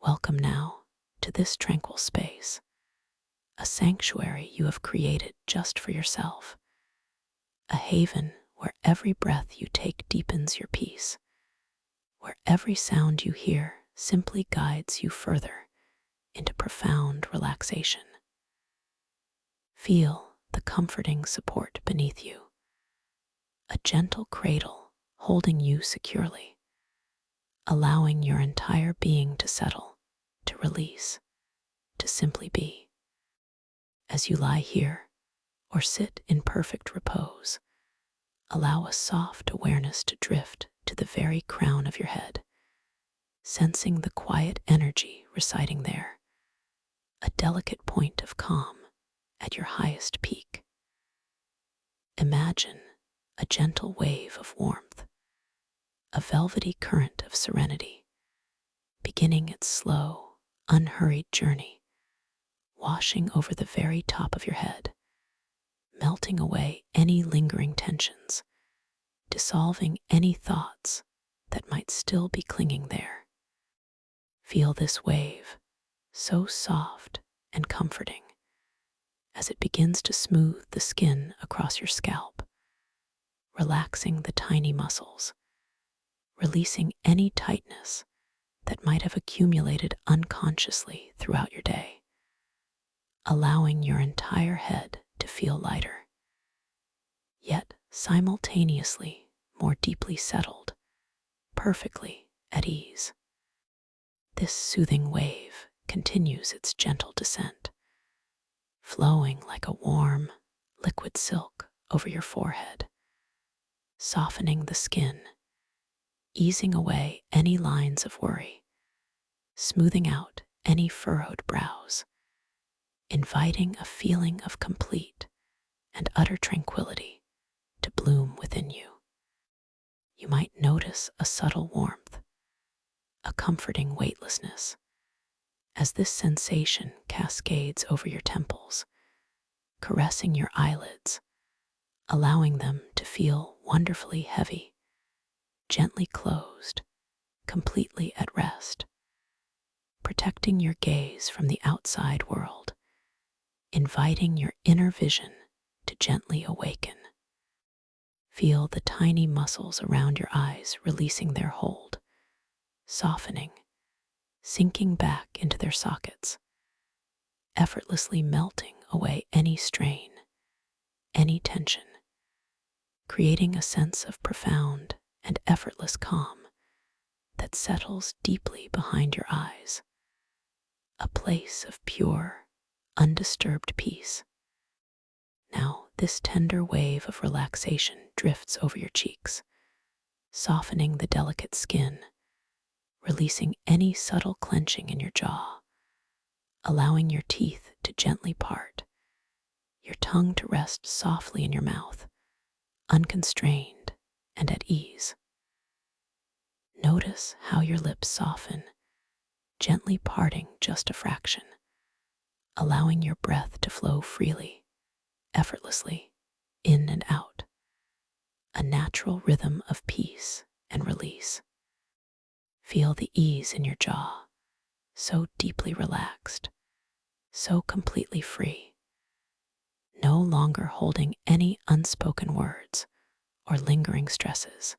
Welcome now to this tranquil space, a sanctuary you have created just for yourself, a haven where every breath you take deepens your peace, where every sound you hear simply guides you further into profound relaxation. Feel the comforting support beneath you, a gentle cradle holding you securely, allowing your entire being to settle, to release, to simply be. As you lie here or sit in perfect repose, allow a soft awareness to drift to the very crown of your head, sensing the quiet energy residing there, a delicate point of calm at your highest peak. Imagine a gentle wave of warmth, a velvety current of serenity, beginning its slow, unhurried journey, washing over the very top of your head, melting away any lingering tensions, dissolving any thoughts that might still be clinging there. Feel this wave, so soft and comforting, as it begins to smooth the skin across your scalp, relaxing the tiny muscles, releasing any tightness that might have accumulated unconsciously throughout your day, allowing your entire head to feel lighter, yet simultaneously more deeply settled, perfectly at ease. This soothing wave continues its gentle descent, flowing like a warm, liquid silk over your forehead, softening the skin, easing away any lines of worry, smoothing out any furrowed brows, inviting a feeling of complete and utter tranquility to bloom within you. You might notice a subtle warmth, a comforting weightlessness, as this sensation cascades over your temples, caressing your eyelids, allowing them to feel wonderfully heavy, gently closed, completely at rest, protecting your gaze from the outside world, inviting your inner vision to gently awaken. Feel the tiny muscles around your eyes releasing their hold, softening, sinking back into their sockets, effortlessly melting away any strain, any tension, creating a sense of profound and effortless calm that settles deeply behind your eyes, a place of pure, undisturbed peace. Now, this tender wave of relaxation drifts over your cheeks, softening the delicate skin, releasing any subtle clenching in your jaw, allowing your teeth to gently part, your tongue to rest softly in your mouth, unconstrained and at ease. Notice how your lips soften, gently parting just a fraction, allowing your breath to flow freely, effortlessly, in and out, a natural rhythm of peace and release. Feel the ease in your jaw, so deeply relaxed, so completely free, no longer holding any unspoken words or lingering stresses,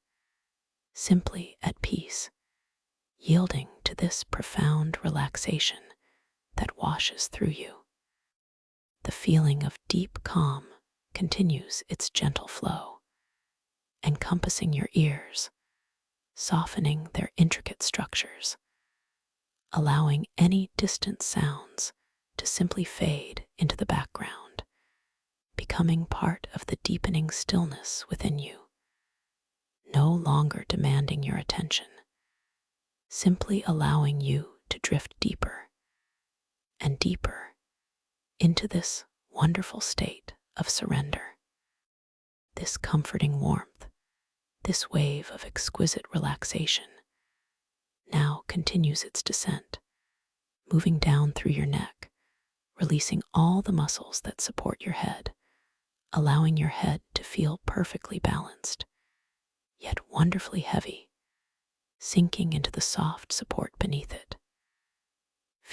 simply at peace, yielding to this profound relaxation that washes through you. The feeling of deep calm continues its gentle flow, encompassing your ears, softening their intricate structures, allowing any distant sounds to simply fade into the background, becoming part of the deepening stillness within you, no longer demanding your attention, simply allowing you to drift deeper and deeper into this wonderful state of surrender. This comforting warmth, this wave of exquisite relaxation, now continues its descent, moving down through your neck, releasing all the muscles that support your head, allowing your head to feel perfectly balanced, yet wonderfully heavy, sinking into the soft support beneath it.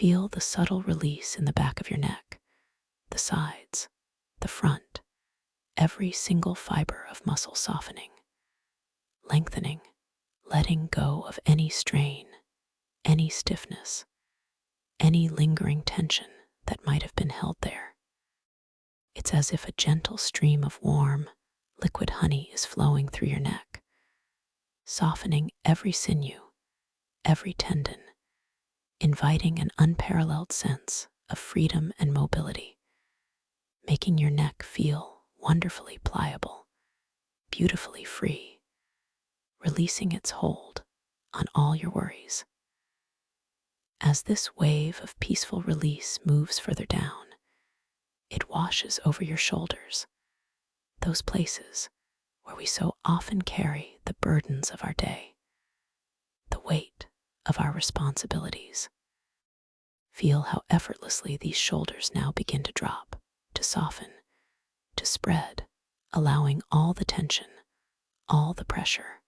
Feel the subtle release in the back of your neck, the sides, the front, every single fiber of muscle softening, lengthening, letting go of any strain, any stiffness, any lingering tension that might have been held there. It's as if a gentle stream of warm, liquid honey is flowing through your neck, softening every sinew, every tendon, inviting an unparalleled sense of freedom and mobility, making your neck feel wonderfully pliable, beautifully free, releasing its hold on all your worries. As this wave of peaceful release moves further down, it washes over your shoulders, those places where we so often carry the burdens of our day, the weight of our responsibilities. Feel how effortlessly these shoulders now begin to drop, to soften, to spread, allowing all the tension, all the pressure,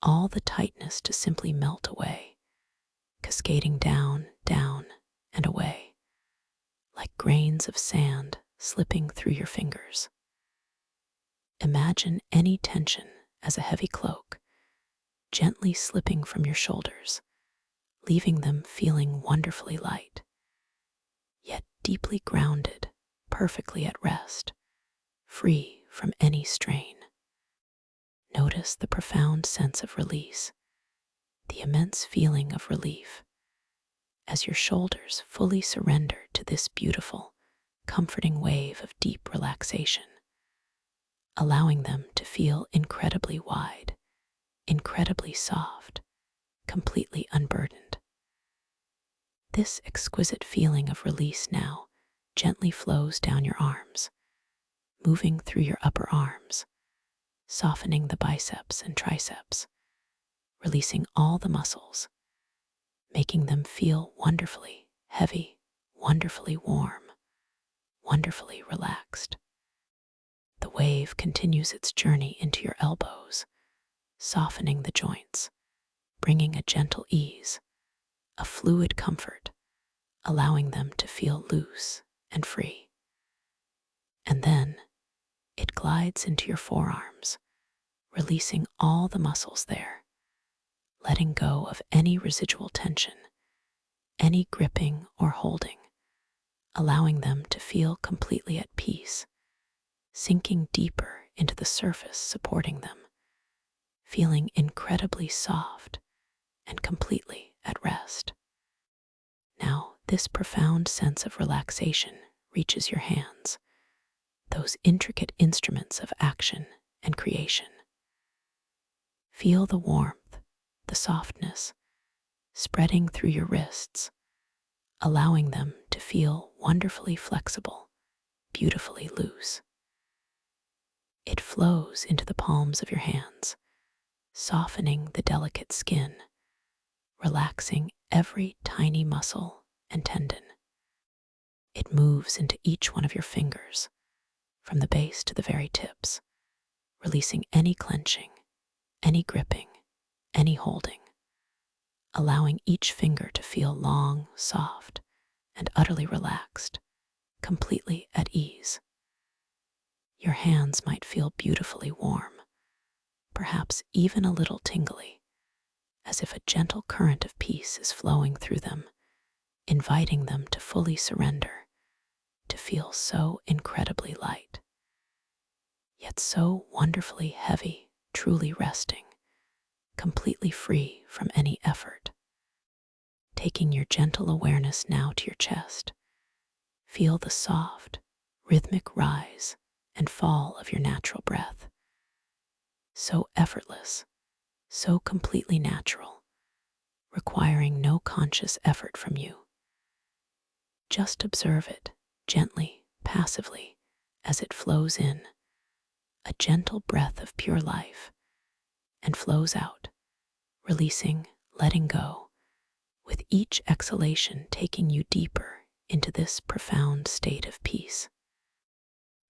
all the tightness to simply melt away, cascading down, down, and away, like grains of sand slipping through your fingers. Imagine any tension as a heavy cloak, gently slipping from your shoulders, leaving them feeling wonderfully light, yet deeply grounded, perfectly at rest, free from any strain. Notice the profound sense of release, the immense feeling of relief, as your shoulders fully surrender to this beautiful, comforting wave of deep relaxation, allowing them to feel incredibly wide, incredibly soft, completely unburdened. This exquisite feeling of release now gently flows down your arms, moving through your upper arms, softening the biceps and triceps, releasing all the muscles, making them feel wonderfully heavy, wonderfully warm, wonderfully relaxed. The wave continues its journey into your elbows, softening the joints, bringing a gentle ease, a fluid comfort, allowing them to feel loose and free. And then it glides into your forearms, releasing all the muscles there, letting go of any residual tension, any gripping or holding, allowing them to feel completely at peace, sinking deeper into the surface supporting them, feeling incredibly soft and completely at rest. Now, this profound sense of relaxation reaches your hands, those intricate instruments of action and creation. Feel the warmth, the softness, spreading through your wrists, allowing them to feel wonderfully flexible, beautifully loose. It flows into the palms of your hands, softening the delicate skin, relaxing every tiny muscle and tendon. It moves into each one of your fingers, from the base to the very tips, releasing any clenching, any gripping, any holding, allowing each finger to feel long, soft, and utterly relaxed, completely at ease. Your hands might feel beautifully warm, perhaps even a little tingly, as if a gentle current of peace is flowing through them, inviting them to fully surrender, to feel so incredibly light, yet so wonderfully heavy, truly resting, completely free from any effort. Taking your gentle awareness now to your chest, feel the soft, rhythmic rise and fall of your natural breath. So effortless, so completely natural, requiring no conscious effort from you. Just observe it gently, passively, as it flows in, a gentle breath of pure life, and flows out, releasing, letting go, with each exhalation taking you deeper into this profound state of peace.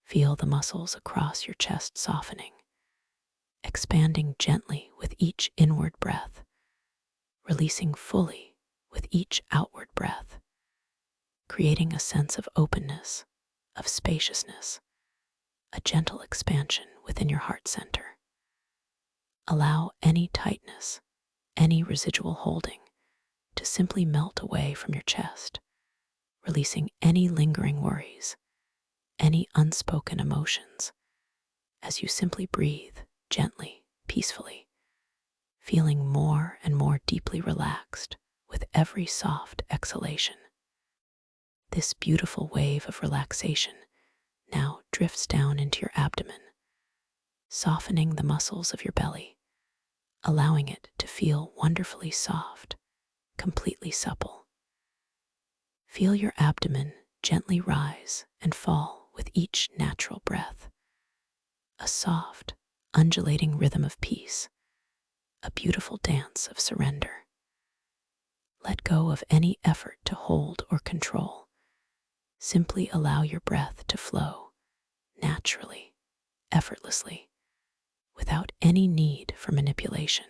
Feel the muscles across your chest softening, expanding gently with each inward breath, releasing fully with each outward breath. creating a sense of openness, of spaciousness, a gentle expansion within your heart center. Allow any tightness, any residual holding to simply melt away from your chest, releasing any lingering worries, any unspoken emotions, as you simply breathe gently, peacefully, feeling more and more deeply relaxed with every soft exhalation. This beautiful wave of relaxation now drifts down into your abdomen, softening the muscles of your belly, allowing it to feel wonderfully soft, completely supple. Feel your abdomen gently rise and fall with each natural breath, a soft, undulating rhythm of peace, a beautiful dance of surrender. Let go of any effort to hold or control. Simply allow your breath to flow naturally, effortlessly, without any need for manipulation,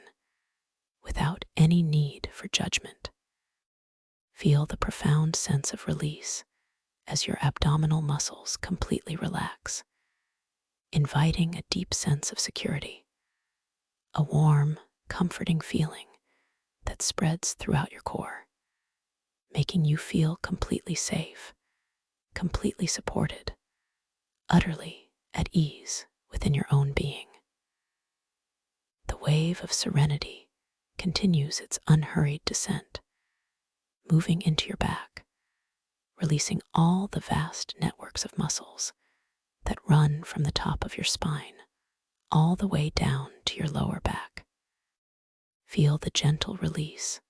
without any need for judgment. Feel the profound sense of release as your abdominal muscles completely relax, inviting a deep sense of security, a warm, comforting feeling that spreads throughout your core, making you feel completely safe, completely supported, utterly at ease within your own being. The wave of serenity continues its unhurried descent, moving into your back, releasing all the vast networks of muscles that run from the top of your spine all the way down to your lower back. Feel the gentle release,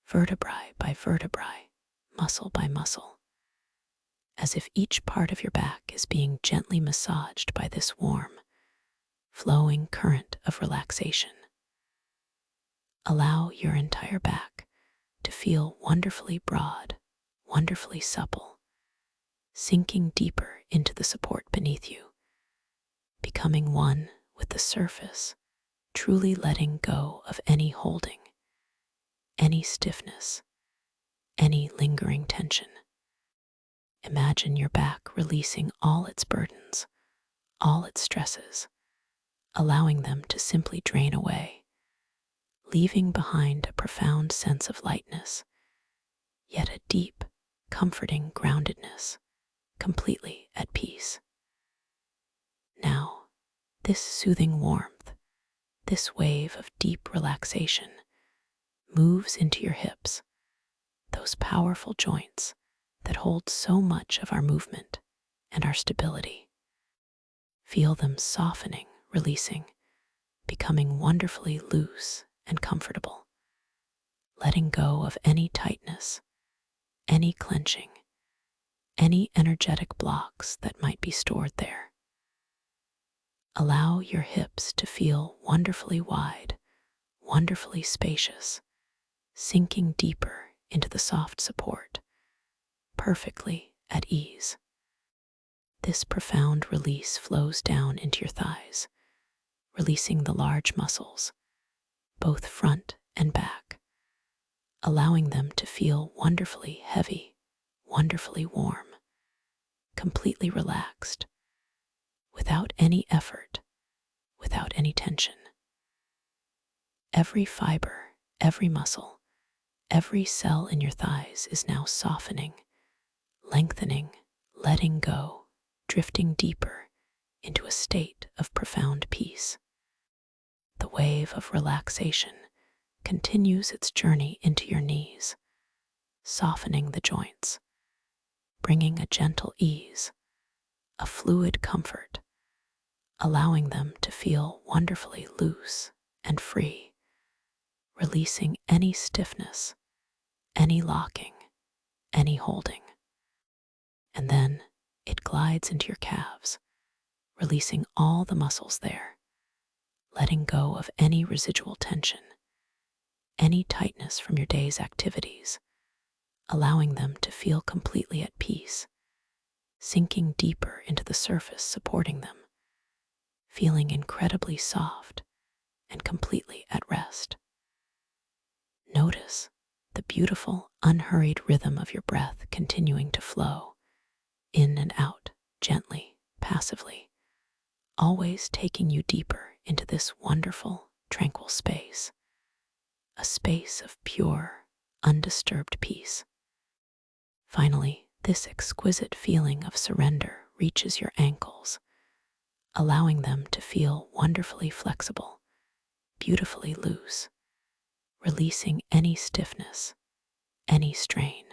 vertebrae by vertebrae, muscle by muscle, as if each part of your back is being gently massaged by this warm, flowing current of relaxation. Allow your entire back to feel wonderfully broad, wonderfully supple, sinking deeper into the support beneath you, becoming one with the surface, truly letting go of any holding, any stiffness, any lingering tension. Imagine your back releasing all its burdens, all its stresses, allowing them to simply drain away, leaving behind a profound sense of lightness, yet a deep, comforting groundedness, completely at peace. Now, this soothing warmth, this wave of deep relaxation, moves into your hips, those powerful joints that hold so much of our movement and our stability. Feel them softening, releasing, becoming wonderfully loose and comfortable, letting go of any tightness, any clenching, any energetic blocks that might be stored there. Allow your hips to feel wonderfully wide, wonderfully spacious, sinking deeper into the soft support, perfectly at ease. This profound release flows down into your thighs, releasing the large muscles, both front and back, allowing them to feel wonderfully heavy, wonderfully warm, completely relaxed, without any effort, without any tension. Every fiber, every muscle, every cell in your thighs is now softening, lengthening, letting go, drifting deeper into a state of profound peace. The wave of relaxation continues its journey into your knees, softening the joints, bringing a gentle ease, a fluid comfort, allowing them to feel wonderfully loose and free, releasing any stiffness, any locking, any holding. And then it glides into your calves, releasing all the muscles there, letting go of any residual tension, any tightness from your day's activities, allowing them to feel completely at peace, sinking deeper into the surface supporting them, feeling incredibly soft and completely at rest. Notice the beautiful, unhurried rhythm of your breath continuing to flow in and out, gently, passively, always taking you deeper into this wonderful, tranquil space, a space of pure, undisturbed peace. Finally, this exquisite feeling of surrender reaches your ankles, allowing them to feel wonderfully flexible, beautifully loose, releasing any stiffness, any strain.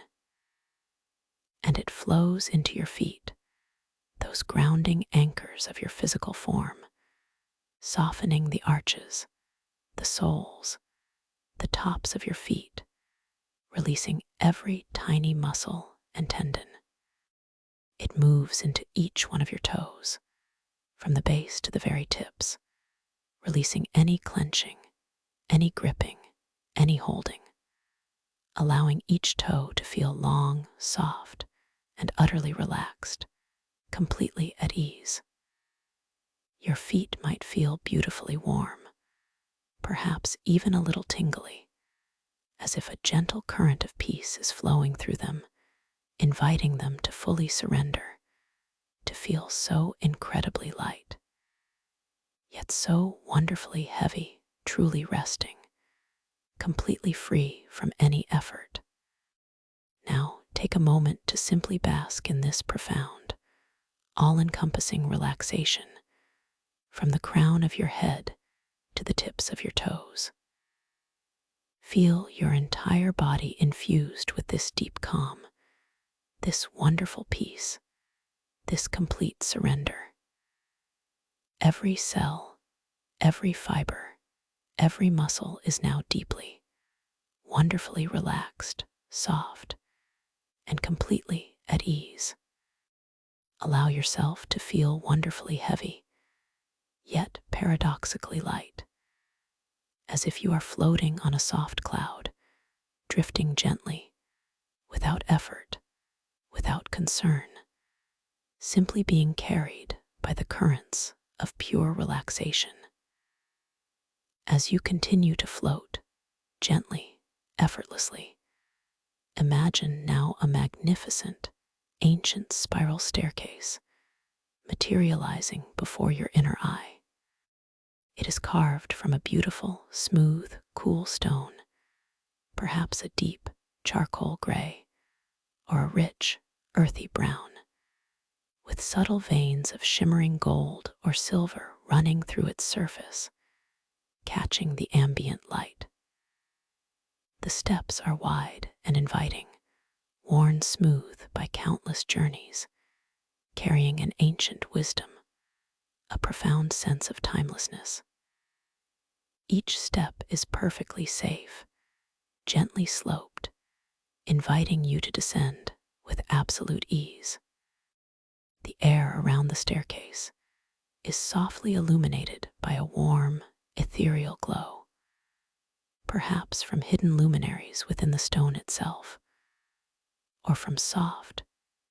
And it flows into your feet, those grounding anchors of your physical form, softening the arches, the soles, the tops of your feet, releasing every tiny muscle and tendon. It moves into each one of your toes, from the base to the very tips, releasing any clenching, any gripping, any holding, allowing each toe to feel long, soft, and utterly relaxed, completely at ease. Your feet might feel beautifully warm, perhaps even a little tingly, as if a gentle current of peace is flowing through them, inviting them to fully surrender, to feel so incredibly light, yet so wonderfully heavy, truly resting, completely free from any effort. Now, take a moment to simply bask in this profound, all-encompassing relaxation from the crown of your head to the tips of your toes. Feel your entire body infused with this deep calm, this wonderful peace, this complete surrender. Every cell, every fiber, every muscle is now deeply, wonderfully relaxed, soft, and completely at ease. Allow yourself to feel wonderfully heavy, yet paradoxically light, as if you are floating on a soft cloud, drifting gently, without effort, without concern, simply being carried by the currents of pure relaxation. As you continue to float, gently, effortlessly, imagine now a magnificent, ancient spiral staircase materializing before your inner eye. It is carved from a beautiful, smooth, cool stone, perhaps a deep charcoal gray or a rich, earthy brown, with subtle veins of shimmering gold or silver running through its surface, catching the ambient light. The steps are wide and inviting, worn smooth by countless journeys, carrying an ancient wisdom, a profound sense of timelessness. Each step is perfectly safe, gently sloped, inviting you to descend with absolute ease. The air around the staircase is softly illuminated by a warm, ethereal glow, perhaps from hidden luminaries within the stone itself, or from soft,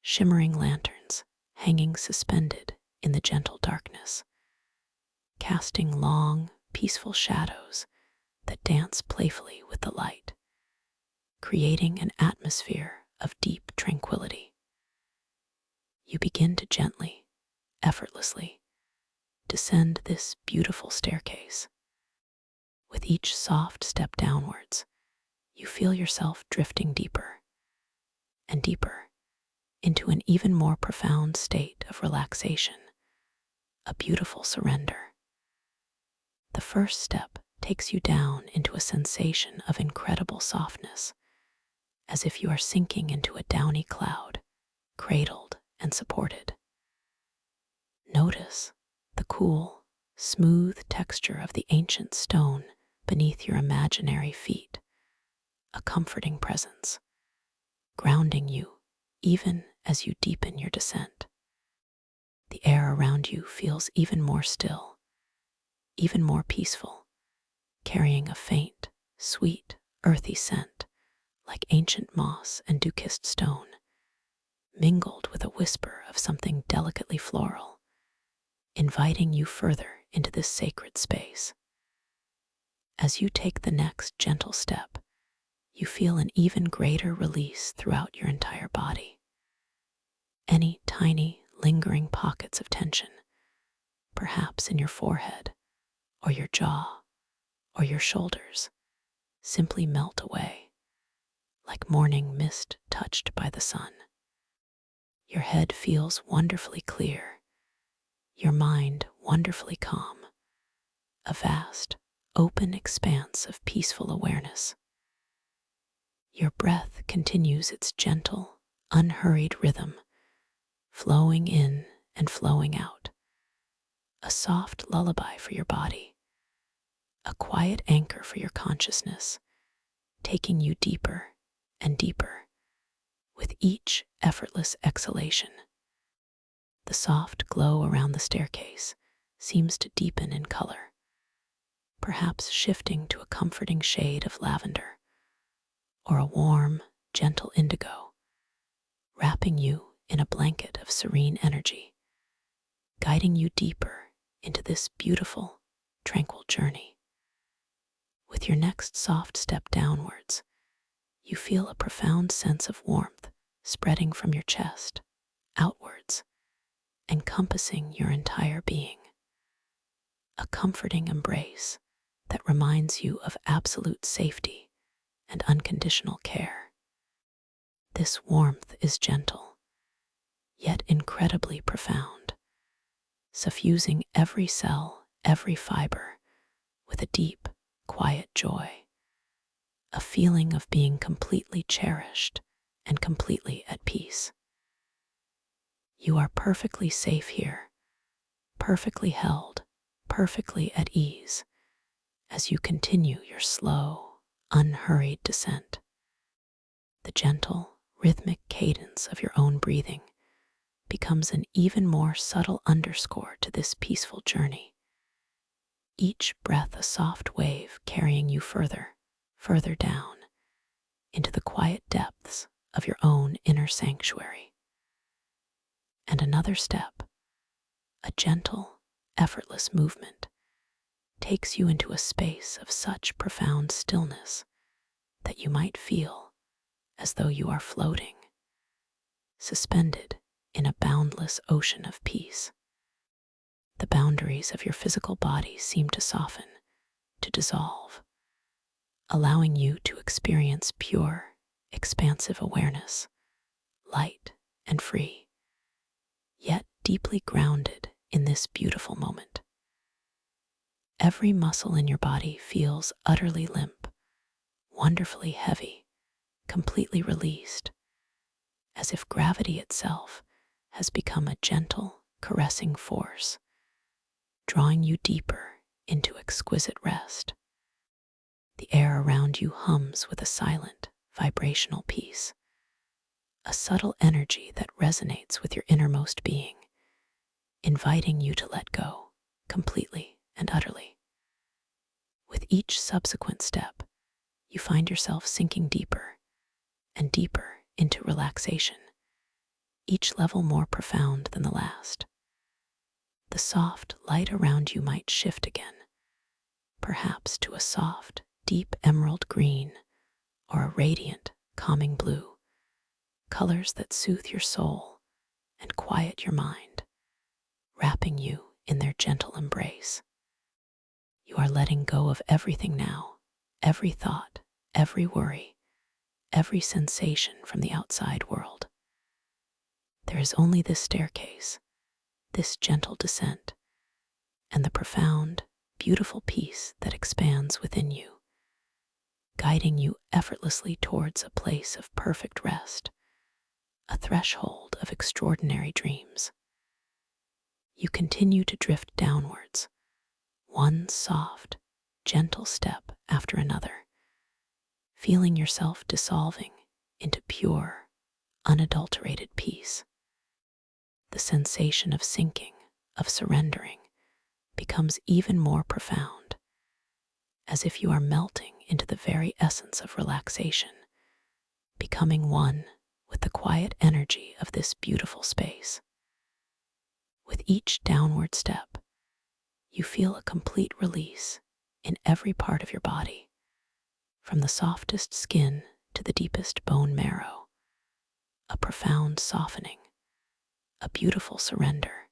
shimmering lanterns hanging suspended in the gentle darkness, casting long, peaceful shadows that dance playfully with the light, creating an atmosphere of deep tranquility. You begin to gently, effortlessly, descend this beautiful staircase. With each soft step downwards, you feel yourself drifting deeper and deeper into an even more profound state of relaxation, a beautiful surrender. The first step takes you down into a sensation of incredible softness, as if you are sinking into a downy cloud, cradled and supported. Notice the cool, smooth texture of the ancient stone beneath your imaginary feet, a comforting presence, grounding you even as you deepen your descent. The air around you feels even more still, even more peaceful, carrying a faint, sweet, earthy scent like ancient moss and dew-kissed stone, mingled with a whisper of something delicately floral, inviting you further into this sacred space. As you take the next gentle step, you feel an even greater release throughout your entire body. Any tiny, lingering pockets of tension, perhaps in your forehead, or your jaw, or your shoulders, simply melt away, like morning mist touched by the sun. Your head feels wonderfully clear, your mind wonderfully calm, a vast, open expanse of peaceful awareness. Your breath continues its gentle, unhurried rhythm, flowing in and flowing out, a soft lullaby for your body, a quiet anchor for your consciousness, taking you deeper and deeper with each effortless exhalation. The soft glow around the staircase seems to deepen in color, perhaps shifting to a comforting shade of lavender or a warm, gentle indigo, wrapping you in a blanket of serene energy, guiding you deeper into this beautiful, tranquil journey. With your next soft step downwards, you feel a profound sense of warmth spreading from your chest outwards, encompassing your entire being. A comforting embrace that reminds you of absolute safety and unconditional care. This warmth is gentle, yet incredibly profound, suffusing every cell, every fiber, with a deep, quiet joy, a feeling of being completely cherished and completely at peace. You are perfectly safe here, perfectly held, perfectly at ease, as you continue your slow, unhurried descent. The gentle, rhythmic cadence of your own breathing becomes an even more subtle underscore to this peaceful journey. Each breath a soft wave carrying you further, further down into the quiet depths of your own inner sanctuary. And another step, a gentle, effortless movement, takes you into a space of such profound stillness that you might feel as though you are floating, suspended in a boundless ocean of peace. The boundaries of your physical body seem to soften, to dissolve, allowing you to experience pure, expansive awareness, light and free, yet deeply grounded in this beautiful moment. Every muscle in your body feels utterly limp, wonderfully heavy, completely released, as if gravity itself has become a gentle, caressing force, drawing you deeper into exquisite rest. The air around you hums with a silent, vibrational peace, a subtle energy that resonates with your innermost being, inviting you to let go completely and utterly. With each subsequent step, you find yourself sinking deeper and deeper into relaxation, each level more profound than the last. The soft light around you might shift again, perhaps to a soft, deep emerald green or a radiant, calming blue, colors that soothe your soul and quiet your mind, wrapping you in their gentle embrace. You are letting go of everything now, every thought, every worry, every sensation from the outside world. There is only this staircase, this gentle descent, and the profound, beautiful peace that expands within you, guiding you effortlessly towards a place of perfect rest, a threshold of extraordinary dreams. You continue to drift downwards, one soft, gentle step after another, feeling yourself dissolving into pure, unadulterated peace. The sensation of sinking, of surrendering, becomes even more profound, as if you are melting into the very essence of relaxation, becoming one with the quiet energy of this beautiful space. With each downward step, you feel a complete release in every part of your body, from the softest skin to the deepest bone marrow, a profound softening, a beautiful surrender,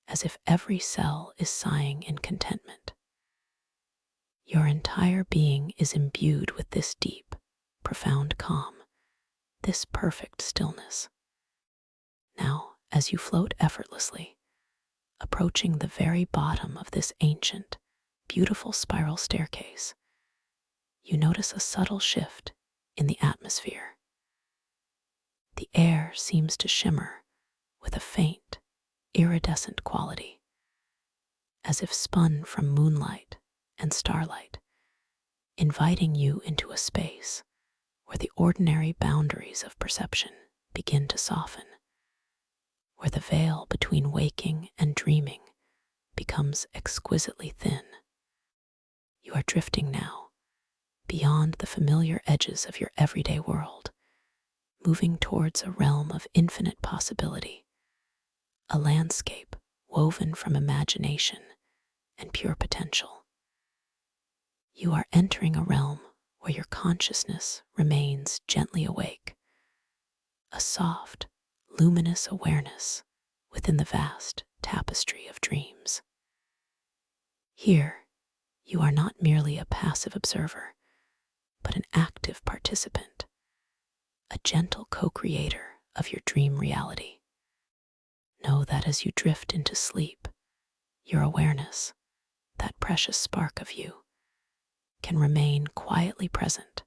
as if every cell is sighing in contentment. Your entire being is imbued with this deep, profound calm, this perfect stillness. Now, as you float effortlessly, approaching the very bottom of this ancient, beautiful spiral staircase, you notice a subtle shift in the atmosphere. The air seems to shimmer with a faint, iridescent quality, as if spun from moonlight and starlight, inviting you into a space where the ordinary boundaries of perception begin to soften, where the veil between waking and dreaming becomes exquisitely thin. You are drifting now beyond the familiar edges of your everyday world, moving towards a realm of infinite possibility, a landscape woven from imagination and pure potential. You are entering a realm where your consciousness remains gently awake, a soft, luminous awareness within the vast tapestry of dreams. Here, you are not merely a passive observer, but an active participant, a gentle co-creator of your dream reality. Know that as you drift into sleep, your awareness, that precious spark of you, can remain quietly present,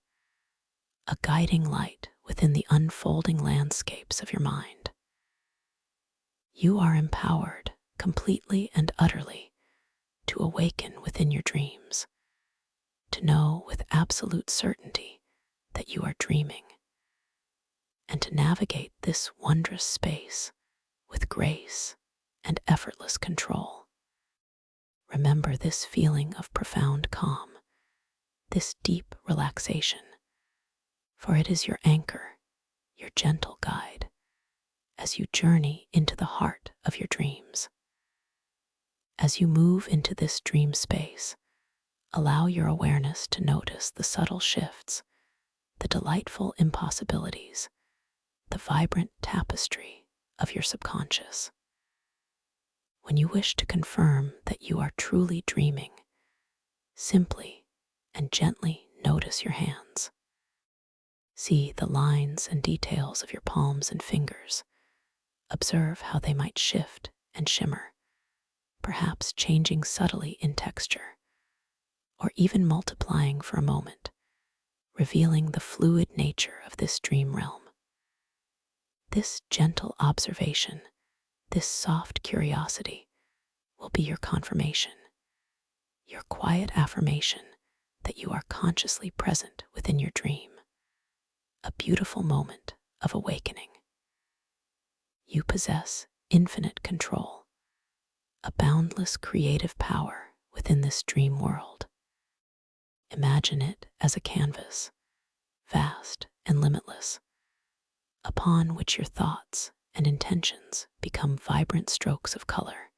a guiding light within the unfolding landscapes of your mind. You are empowered completely and utterly to awaken within your dreams, to know with absolute certainty that you are dreaming, and to navigate this wondrous space with grace and effortless control. Remember this feeling of profound calm, this deep relaxation, for it is your anchor, your gentle guide, as you journey into the heart of your dreams. As you move into this dream space, allow your awareness to notice the subtle shifts, the delightful impossibilities, the vibrant tapestry of your subconscious. When you wish to confirm that you are truly dreaming, simply and gently notice your hands. See the lines and details of your palms and fingers. Observe how they might shift and shimmer, perhaps changing subtly in texture, or even multiplying for a moment, revealing the fluid nature of this dream realm. This gentle observation, this soft curiosity, will be your confirmation, your quiet affirmation that you are consciously present within your dream, a beautiful moment of awakening. You possess infinite control, a boundless creative power within this dream world. Imagine it as a canvas, vast and limitless, upon which your thoughts and intentions become vibrant strokes of color,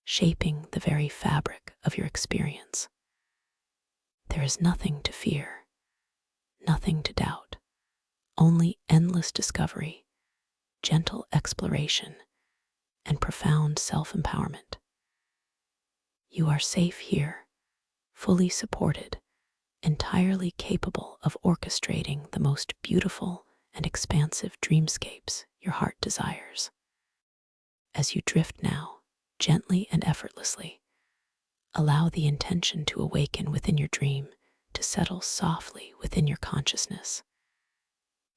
shaping the very fabric of your experience. There is nothing to fear, nothing to doubt, only endless discovery, gentle exploration, and profound self-empowerment. You are safe here, fully supported, entirely capable of orchestrating the most beautiful and expansive dreamscapes your heart desires. As you drift now, gently and effortlessly, allow the intention to awaken within your dream to settle softly within your consciousness.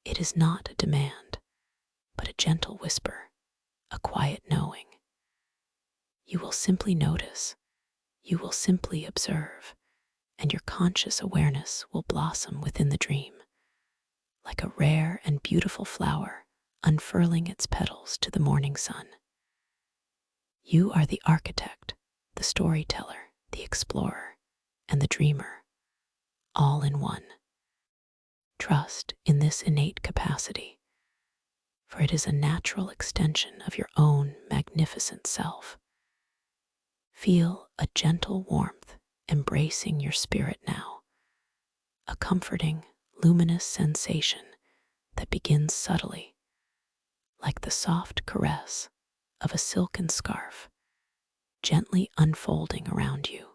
It is not a demand, but a gentle whisper, a quiet knowing. You will simply notice, you will simply observe, and your conscious awareness will blossom within the dream, like a rare and beautiful flower unfurling its petals to the morning sun. You are the architect, the storyteller, the explorer, and the dreamer, all in one. Trust in this innate capacity, for it is a natural extension of your own magnificent self. Feel a gentle warmth embracing your spirit now, a comforting, luminous sensation that begins subtly, like the soft caress of a silken scarf gently unfolding around you.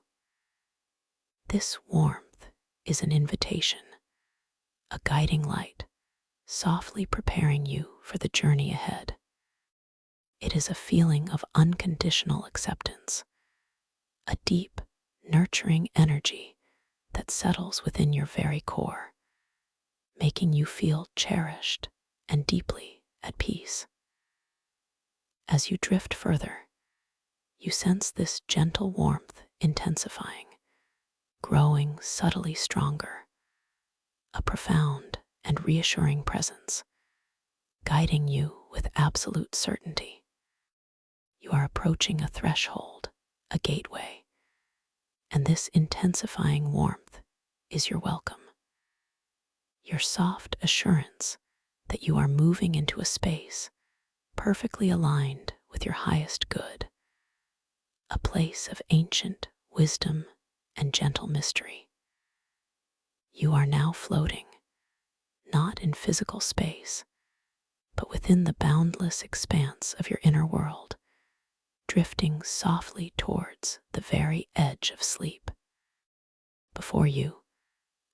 This warmth is an invitation, a guiding light, softly preparing you for the journey ahead. It is a feeling of unconditional acceptance, a deep, nurturing energy that settles within your very core, making you feel cherished and deeply at peace. As you drift further, you sense this gentle warmth intensifying, growing subtly stronger, a profound and reassuring presence, guiding you with absolute certainty. You are approaching a threshold, a gateway, and this intensifying warmth is your welcome, your soft assurance that you are moving into a space perfectly aligned with your highest good, a place of ancient wisdom and gentle mystery. You are now floating, not in physical space, but within the boundless expanse of your inner world, drifting softly towards the very edge of sleep. Before you,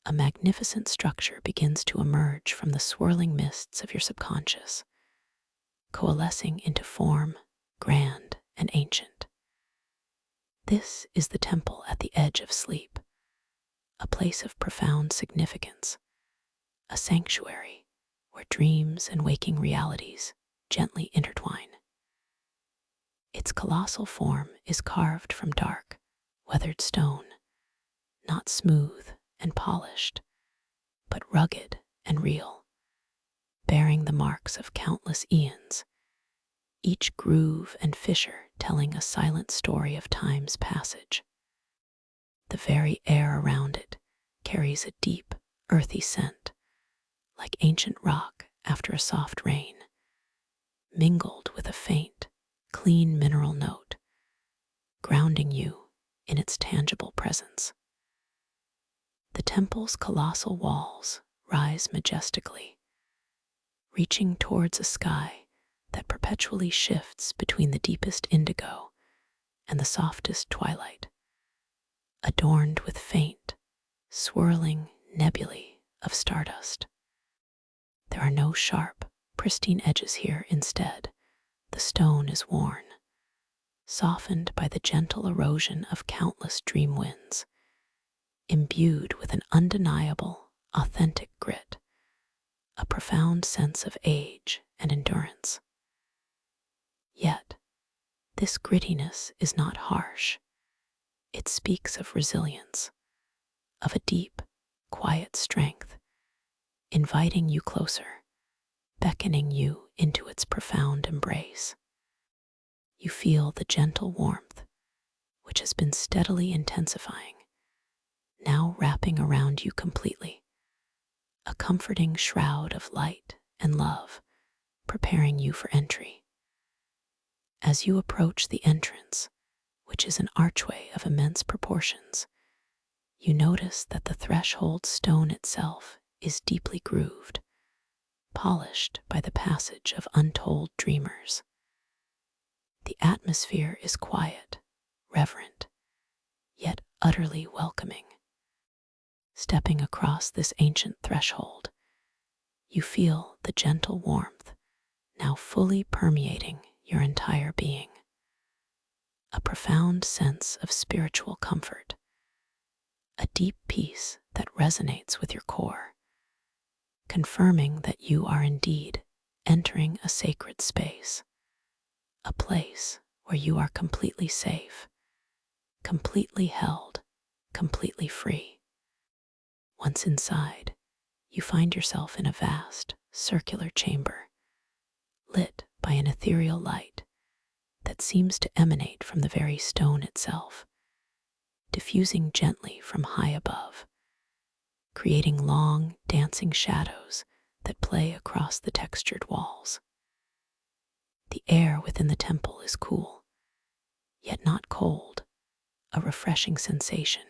a magnificent structure begins to emerge from the swirling mists of your subconscious, coalescing into form, grand and ancient. This is the temple at the edge of sleep, a place of profound significance, a sanctuary where dreams and waking realities gently intertwine. Its colossal form is carved from dark, weathered stone, not smooth and polished, but rugged and real, bearing the marks of countless eons, each groove and fissure telling a silent story of time's passage. The very air around it carries a deep, earthy scent, like ancient rock after a soft rain, mingled with a faint, clean mineral note, grounding you in its tangible presence. The temple's colossal walls rise majestically, reaching towards a sky that perpetually shifts between the deepest indigo and the softest twilight, adorned with faint, swirling nebulae of stardust. There are no sharp, pristine edges here. Instead, the stone is worn, softened by the gentle erosion of countless dream winds, imbued with an undeniable, authentic grit, a profound sense of age and endurance. Yet, this grittiness is not harsh. It speaks of resilience, of a deep, quiet strength, inviting you closer, beckoning you into its profound embrace. You feel the gentle warmth, which has been steadily intensifying, now wrapping around you completely, a comforting shroud of light and love, preparing you for entry. As you approach the entrance, which is an archway of immense proportions, you notice that the threshold stone itself is deeply grooved, polished by the passage of untold dreamers. The atmosphere is quiet, reverent, yet utterly welcoming. Stepping across this ancient threshold, you feel the gentle warmth now fully permeating your entire being, a profound sense of spiritual comfort, a deep peace that resonates with your core, confirming that you are indeed entering a sacred space, a place where you are completely safe, completely held, completely free. Once inside, you find yourself in a vast, circular chamber, lit by an ethereal light that seems to emanate from the very stone itself, diffusing gently from high above, creating long, dancing shadows that play across the textured walls. The air within the temple is cool, yet not cold, a refreshing sensation,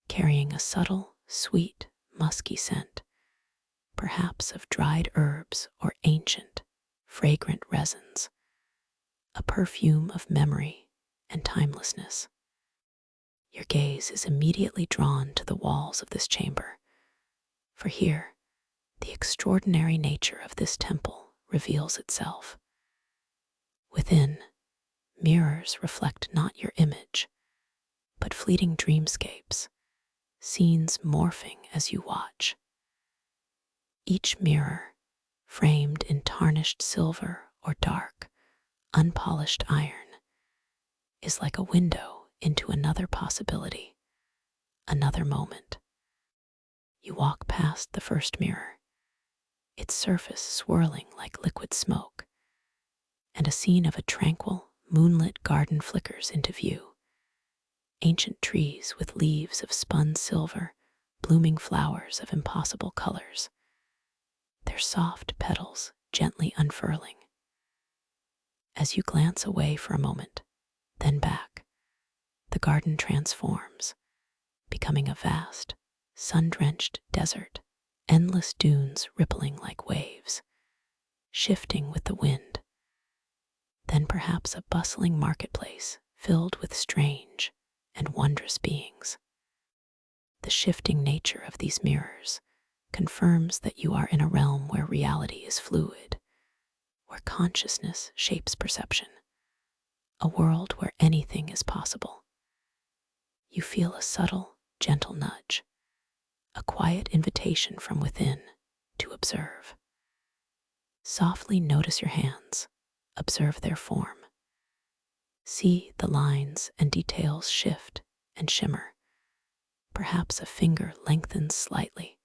carrying a subtle, sweet, musky scent, perhaps of dried herbs or ancient, fragrant resins, a perfume of memory and timelessness. Your gaze is immediately drawn to the walls of this chamber, for here, the extraordinary nature of this temple reveals itself. Within, mirrors reflect not your image, but fleeting dreamscapes, scenes morphing as you watch. Each mirror, framed in tarnished silver or dark, unpolished iron, is like a window into another possibility, another moment. You walk past the first mirror, its surface swirling like liquid smoke, and a scene of a tranquil, moonlit garden flickers into view. Ancient trees with leaves of spun silver, blooming flowers of impossible colors, their soft petals gently unfurling. As you glance away for a moment, then back, the garden transforms, becoming a vast, sun-drenched desert, endless dunes rippling like waves, shifting with the wind. Then perhaps a bustling marketplace filled with strange and wondrous beings. The shifting nature of these mirrors confirms that you are in a realm where reality is fluid, where consciousness shapes perception, a world where anything is possible. You feel a subtle, gentle nudge, a quiet invitation from within to observe. Softly notice your hands, observe their form. See the lines and details shift and shimmer. Perhaps a finger lengthens slightly,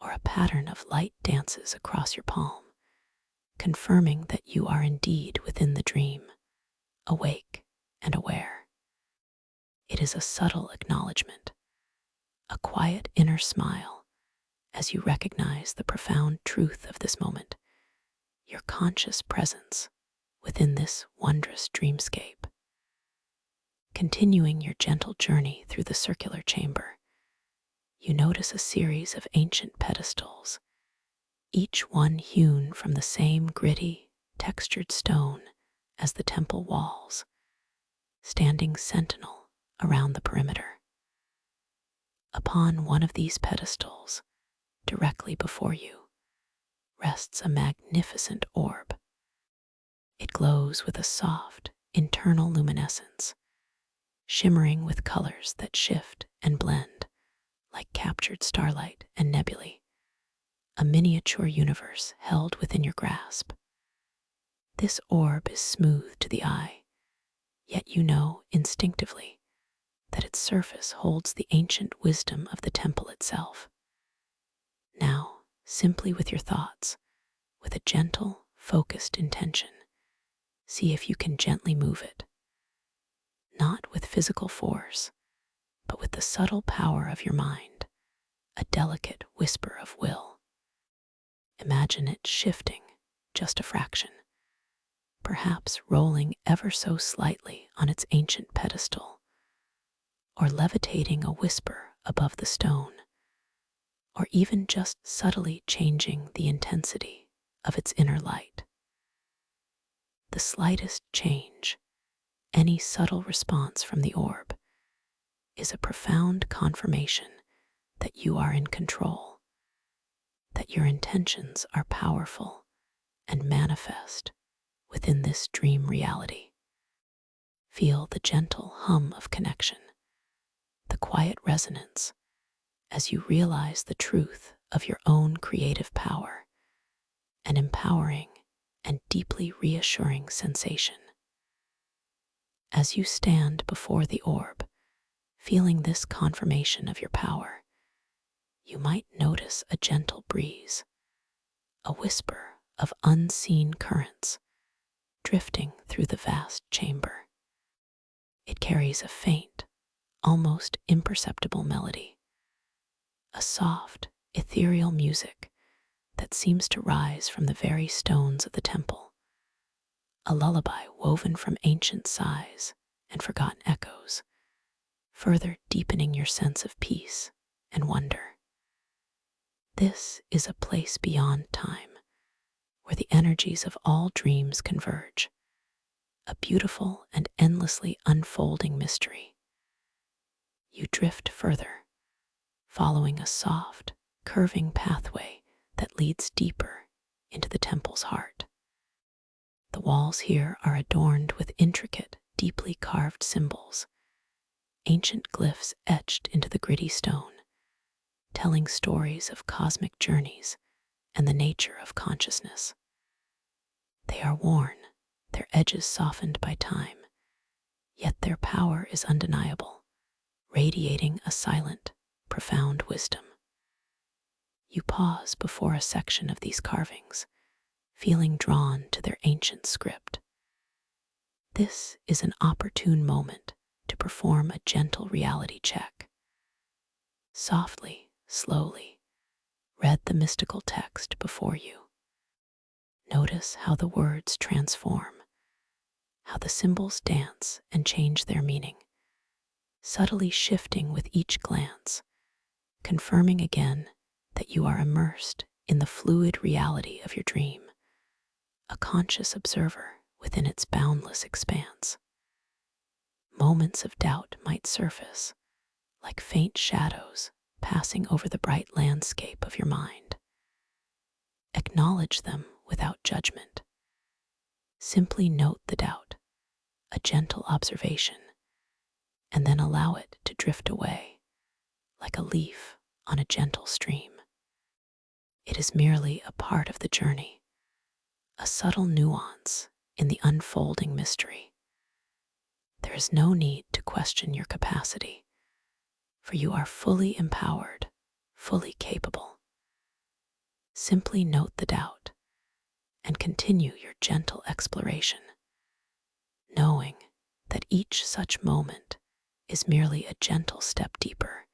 or a pattern of light dances across your palm, confirming that you are indeed within the dream, awake and aware. It is a subtle acknowledgement, a quiet inner smile, as you recognize the profound truth of this moment, your conscious presence within this wondrous dreamscape. Continuing your gentle journey through the circular chamber, you notice a series of ancient pedestals, each one hewn from the same gritty, textured stone as the temple walls, standing sentinel around the perimeter. Upon one of these pedestals, directly before you, rests a magnificent orb. It glows with a soft, internal luminescence, shimmering with colors that shift and blend like captured starlight and nebulae, a miniature universe held within your grasp. This orb is smooth to the eye, yet you know instinctively that its surface holds the ancient wisdom of the temple itself. Now, simply with your thoughts, with a gentle, focused intention, see if you can gently move it. Not with physical force, but with the subtle power of your mind, a delicate whisper of will. Imagine it shifting just a fraction, perhaps rolling ever so slightly on its ancient pedestal, or levitating a whisper above the stone, or even just subtly changing the intensity of its inner light. The slightest change, any subtle response from the orb, is a profound confirmation that you are in control, that your intentions are powerful and manifest within this dream reality. Feel the gentle hum of connection, the quiet resonance, as you realize the truth of your own creative power, an empowering and deeply reassuring sensation. As you stand before the orb, feeling this confirmation of your power, you might notice a gentle breeze, a whisper of unseen currents drifting through the vast chamber. It carries a faint, almost imperceptible melody, a soft, ethereal music that seems to rise from the very stones of the temple, a lullaby woven from ancient sighs and forgotten echoes, further deepening your sense of peace and wonder. This is a place beyond time, where the energies of all dreams converge, a beautiful and endlessly unfolding mystery. You drift further, following a soft, curving pathway that leads deeper into the temple's heart. The walls here are adorned with intricate, deeply carved symbols, ancient glyphs etched into the gritty stone, telling stories of cosmic journeys and the nature of consciousness. They are worn, their edges softened by time, yet their power is undeniable, radiating a silent, profound wisdom. You pause before a section of these carvings, feeling drawn to their ancient script. This is an opportune moment to perform a gentle reality check. Softly, slowly, read the mystical text before you. Notice how the words transform, how the symbols dance and change their meaning, subtly shifting with each glance, confirming again that you are immersed in the fluid reality of your dream, a conscious observer within its boundless expanse. Moments of doubt might surface, like faint shadows passing over the bright landscape of your mind. Acknowledge them without judgment. Simply note the doubt, a gentle observation, and then allow it to drift away, like a leaf on a gentle stream. It is merely a part of the journey, a subtle nuance in the unfolding mystery. There is no need to question your capacity, for you are fully empowered, fully capable. Simply note the doubt and continue your gentle exploration, knowing that each such moment is merely a gentle step deeper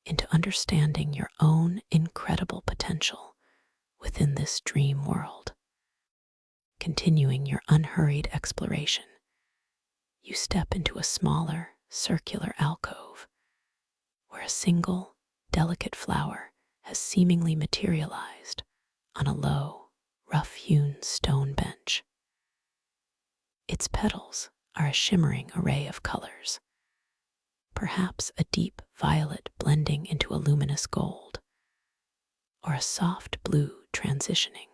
into understanding your own incredible potential within this dream world. Continuing your unhurried exploration, you step into a smaller, circular alcove where a single, delicate flower has seemingly materialized on a low, rough-hewn stone bench. Its petals are a shimmering array of colors, perhaps a deep violet blending into a luminous gold, or a soft blue transitioning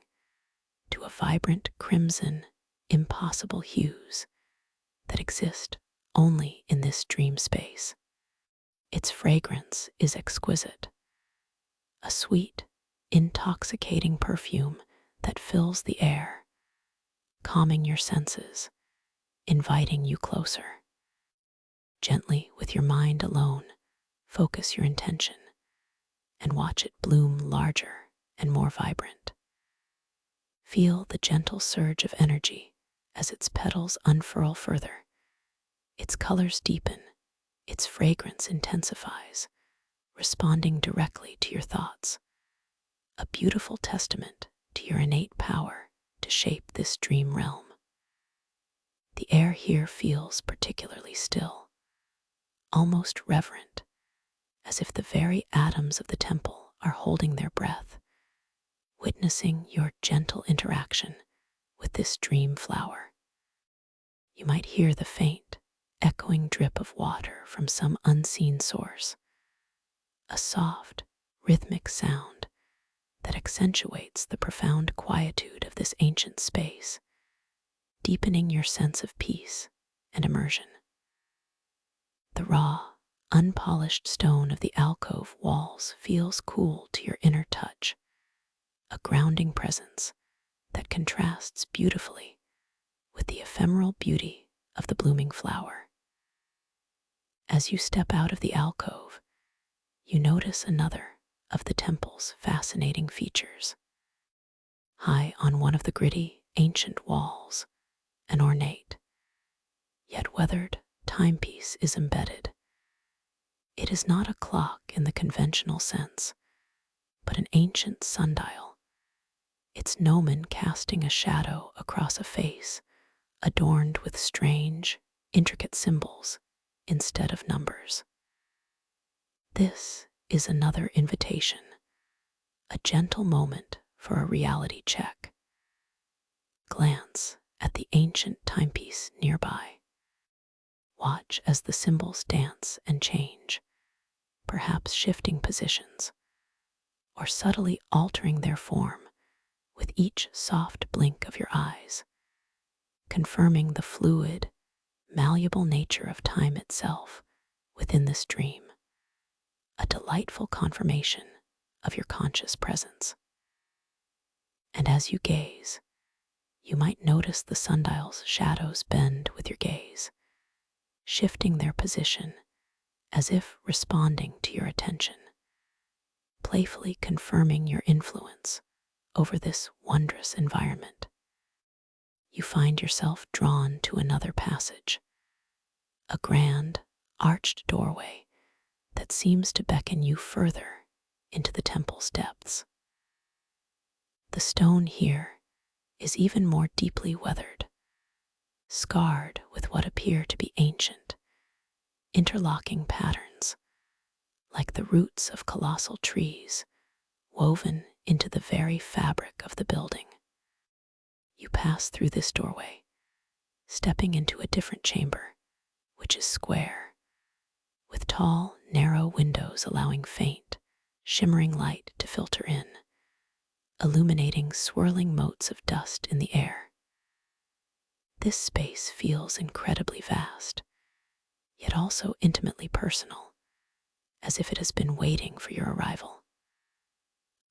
to a vibrant crimson, impossible hues that exist only in this dream space. Its fragrance is exquisite, a sweet, intoxicating perfume that fills the air, calming your senses, inviting you closer. Gently, with your mind alone, focus your intention and watch it bloom larger and more vibrant. Feel the gentle surge of energy as its petals unfurl further. Its colors deepen, its fragrance intensifies, responding directly to your thoughts. A beautiful testament to your innate power to shape this dream realm. The air here feels particularly still, almost reverent, as if the very atoms of the temple are holding their breath, witnessing your gentle interaction with this dream flower. You might hear the faint, echoing drip of water from some unseen source, a soft, rhythmic sound that accentuates the profound quietude of this ancient space, deepening your sense of peace and immersion. The raw, unpolished stone of the alcove walls feels cool to your inner touch, a grounding presence that contrasts beautifully with the ephemeral beauty of the blooming flower. As you step out of the alcove, you notice another of the temple's fascinating features. High on one of the gritty, ancient walls, an ornate, yet weathered timepiece is embedded. It is not a clock in the conventional sense, but an ancient sundial, its gnomon casting a shadow across a face adorned with strange, intricate symbols instead of numbers. This is another invitation, a gentle moment for a reality check. Glance at the ancient timepiece nearby. Watch as the symbols dance and change, perhaps shifting positions or subtly altering their form with each soft blink of your eyes, confirming the fluid, malleable nature of time itself within this dream, a delightful confirmation of your conscious presence. And as you gaze, you might notice the sundial's shadows bend with your gaze, shifting their position as if responding to your attention, playfully confirming your influence over this wondrous environment. You find yourself drawn to another passage, a grand, arched doorway that seems to beckon you further into the temple's depths. The stone here is even more deeply weathered, scarred with what appear to be ancient, interlocking patterns, like the roots of colossal trees woven into the very fabric of the building. You pass through this doorway, stepping into a different chamber, which is square, with tall, narrow windows allowing faint, shimmering light to filter in, illuminating swirling motes of dust in the air. This space feels incredibly vast, yet also intimately personal, as if it has been waiting for your arrival.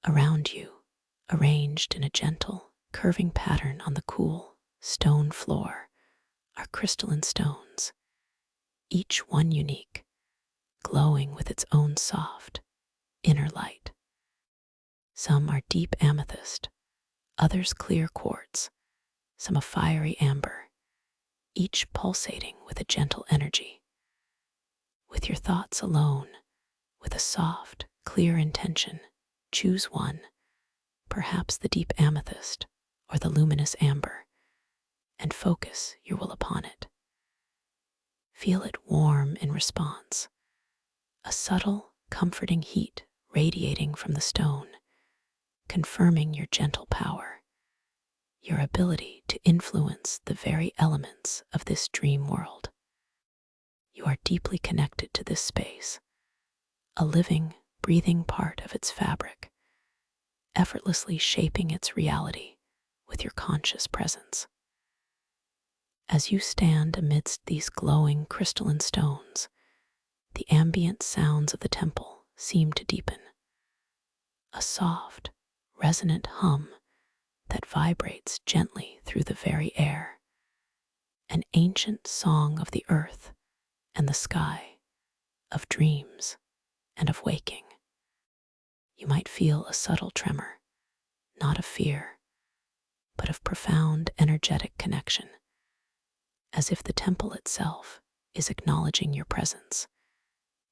Around you, arranged in a gentle, curving pattern on the cool, stone floor, are crystalline stones, each one unique, glowing with its own soft, inner light. Some are deep amethyst, others clear quartz, some a fiery amber, each pulsating with a gentle energy. With your thoughts alone, with a soft, clear intention, choose one, perhaps the deep amethyst or the luminous amber, and focus your will upon it. Feel it warm in response, a subtle, comforting heat radiating from the stone, confirming your gentle power, your ability to influence the very elements of this dream world. You are deeply connected to this space, a living, breathing part of its fabric, effortlessly shaping its reality with your conscious presence. As you stand amidst these glowing crystalline stones, the ambient sounds of the temple seem to deepen. A soft, resonant hum that vibrates gently through the very air, an ancient song of the earth and the sky, of dreams and of waking. You might feel a subtle tremor, not of fear, but of profound energetic connection, as if the temple itself is acknowledging your presence,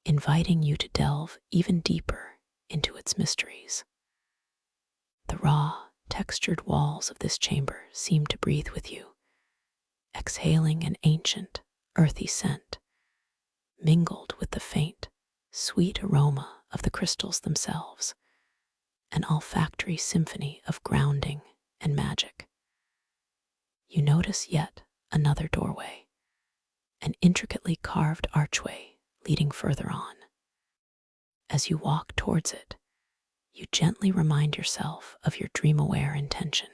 inviting you to delve even deeper into its mysteries. The raw, textured walls of this chamber seem to breathe with you, exhaling an ancient, earthy scent, mingled with the faint, sweet aroma of the crystals themselves, an olfactory symphony of grounding and magic. You notice yet another doorway, an intricately carved archway leading further on. As you walk towards it, you gently remind yourself of your dream-aware intention.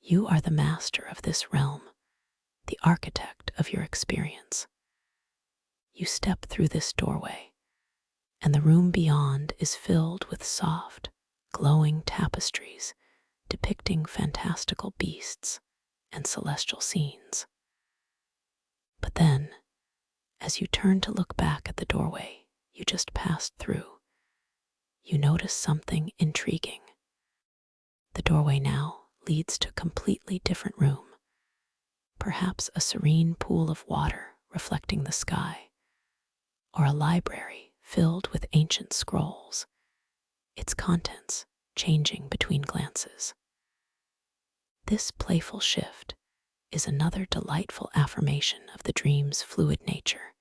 You are the master of this realm, the architect of your experience. You step through this doorway, and the room beyond is filled with soft, glowing tapestries depicting fantastical beasts and celestial scenes. But then, as you turn to look back at the doorway you just passed through, you notice something intriguing. The doorway now leads to a completely different room, perhaps a serene pool of water reflecting the sky, or a library filled with ancient scrolls, its contents changing between glances. This playful shift is another delightful affirmation of the dream's fluid nature,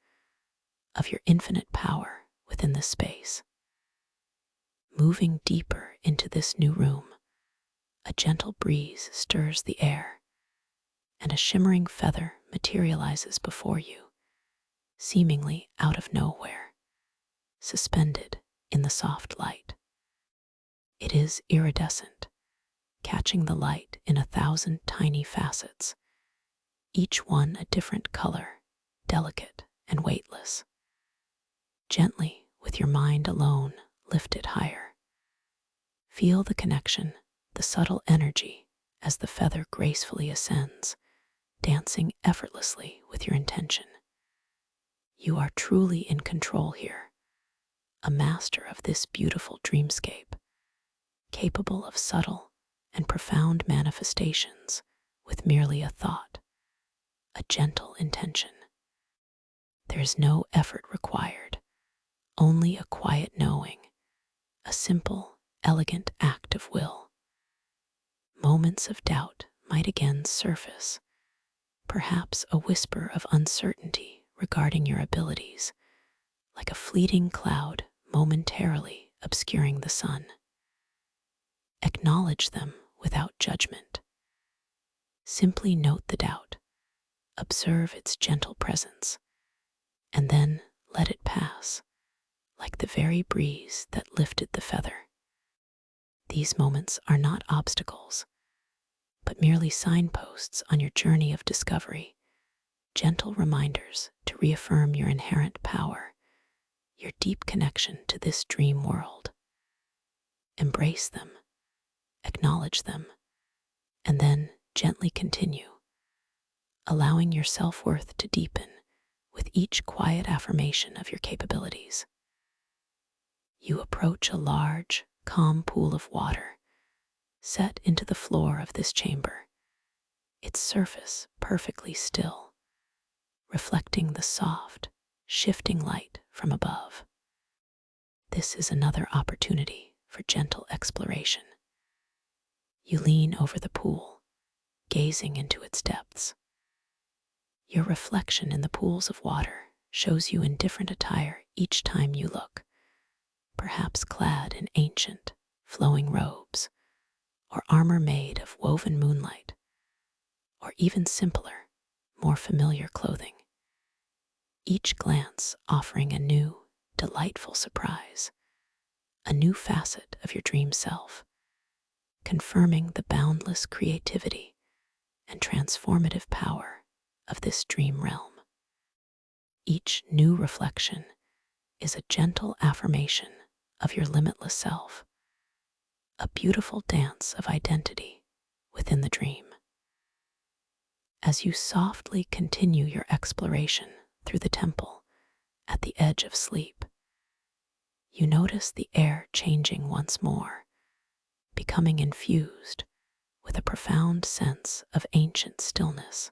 of your infinite power within this space. Moving deeper into this new room, a gentle breeze stirs the air, and a shimmering feather materializes before you, seemingly out of nowhere, suspended in the soft light. It is iridescent, catching the light in 1,000 tiny facets, each one a different color, delicate and weightless. Gently, with your mind alone, lift it higher. Feel the connection, the subtle energy, as the feather gracefully ascends, dancing effortlessly with your intention. You are truly in control here, a master of this beautiful dreamscape, capable of subtle and profound manifestations with merely a thought, a gentle intention. There is no effort required, only a quiet knowing, a simple, elegant act of will. Moments of doubt might again surface, perhaps a whisper of uncertainty regarding your abilities, like a fleeting cloud momentarily obscuring the sun. Acknowledge them without judgment. Simply note the doubt, observe its gentle presence, and then let it pass, like the very breeze that lifted the feather. These moments are not obstacles, but merely signposts on your journey of discovery, gentle reminders to reaffirm your inherent power, your deep connection to this dream world. Embrace them, acknowledge them, and then gently continue, allowing your self-worth to deepen with each quiet affirmation of your capabilities. You approach a large, calm pool of water set into the floor of this chamber, its surface perfectly still, reflecting the soft, shifting light from above. This is another opportunity for gentle exploration. You lean over the pool, gazing into its depths. Your reflection in the pools of water shows you in different attire each time you look, perhaps clad in ancient, flowing robes, or armor made of woven moonlight, or even simpler, more familiar clothing. Each glance offering a new, delightful surprise, a new facet of your dream self, confirming the boundless creativity and transformative power of this dream realm. Each new reflection is a gentle affirmation of your limitless self, a beautiful dance of identity within the dream. As you softly continue your exploration through the temple at the edge of sleep, you notice the air changing once more, becoming infused with a profound sense of ancient stillness,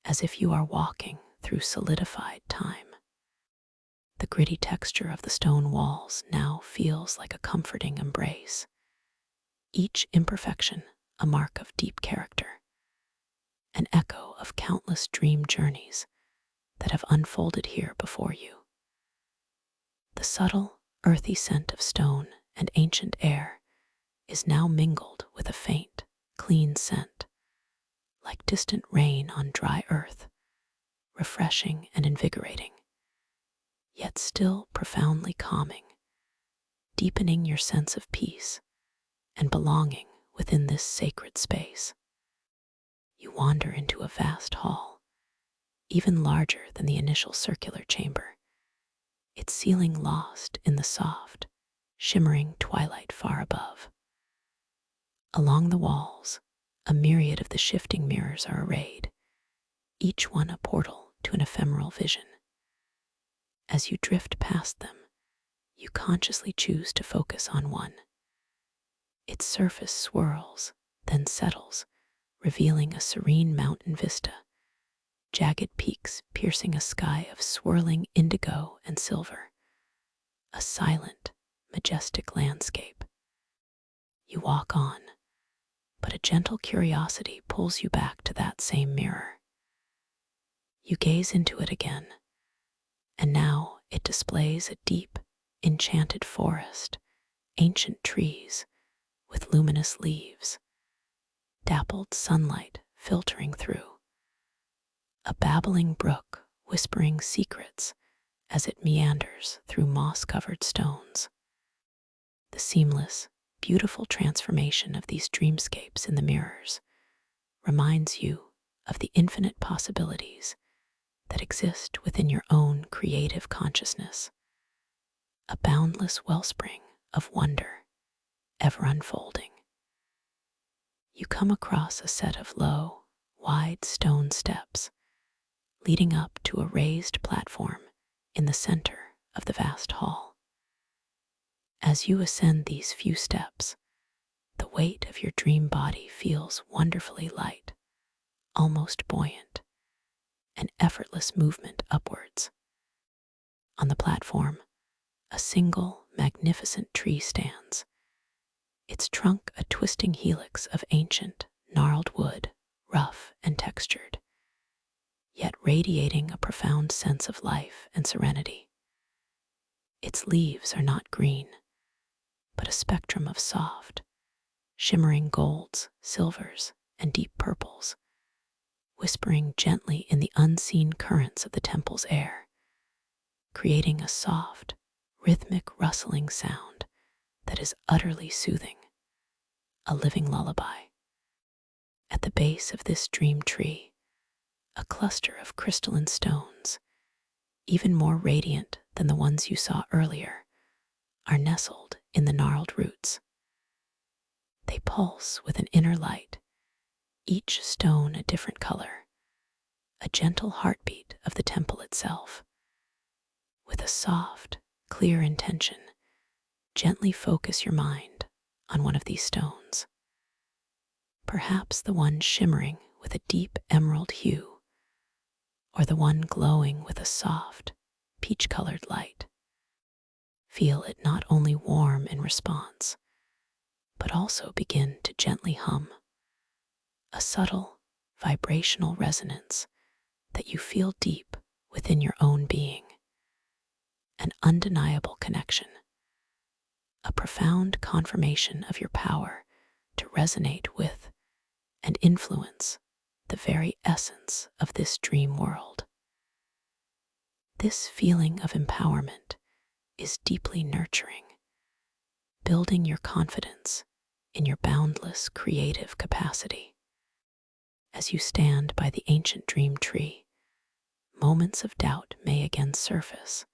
as if you are walking through solidified time. The gritty texture of the stone walls now feels like a comforting embrace, each imperfection a mark of deep character, an echo of countless dream journeys that have unfolded here before you. The subtle, earthy scent of stone and ancient air is now mingled with a faint, clean scent, like distant rain on dry earth, refreshing and invigorating, yet still profoundly calming, deepening your sense of peace and belonging within this sacred space. You wander into a vast hall, even larger than the initial circular chamber, its ceiling lost in the soft, shimmering twilight far above. Along the walls, a myriad of the shifting mirrors are arrayed, each one a portal to an ephemeral vision. As you drift past them, you consciously choose to focus on one. Its surface swirls, then settles, revealing a serene mountain vista, jagged peaks piercing a sky of swirling indigo and silver, a silent, majestic landscape. You walk on, but a gentle curiosity pulls you back to that same mirror. You gaze into it again, and now it displays a deep, enchanted forest ancient trees with luminous leaves, dappled sunlight filtering through, a babbling brook whispering secrets as it meanders through moss-covered stones. The seamless, beautiful transformation of these dreamscapes in the mirrors reminds you of the infinite possibilities that exist within your own creative consciousness, a boundless wellspring of wonder ever unfolding. You come across a set of low, wide stone steps leading up to a raised platform in the center of the vast hall. As you ascend these few steps, the weight of your dream body feels wonderfully light, almost buoyant, an effortless movement upwards. On the platform, a single magnificent tree stands, its trunk a twisting helix of ancient, gnarled wood, rough and textured, yet radiating a profound sense of life and serenity. Its leaves are not green, but a spectrum of soft, shimmering golds, silvers, and deep purples, whispering gently in the unseen currents of the temple's air, creating a soft, rhythmic rustling sound that is utterly soothing, a living lullaby. At the base of this dream tree, a cluster of crystalline stones, even more radiant than the ones you saw earlier, are nestled in the gnarled roots. They pulse with an inner light, each stone a different color, a gentle heartbeat of the temple itself. With a soft, clear intention, gently focus your mind on one of these stones. Perhaps the one shimmering with a deep emerald hue, or the one glowing with a soft, peach-colored light. Feel it not only warm in response, but also begin to gently hum, a subtle, vibrational resonance that you feel deep within your own being, an undeniable connection, a profound confirmation of your power to resonate with and influence the very essence of this dream world. This feeling of empowerment is deeply nurturing, building your confidence in your boundless creative capacity. As you stand by the ancient dream tree, moments of doubt may again surface,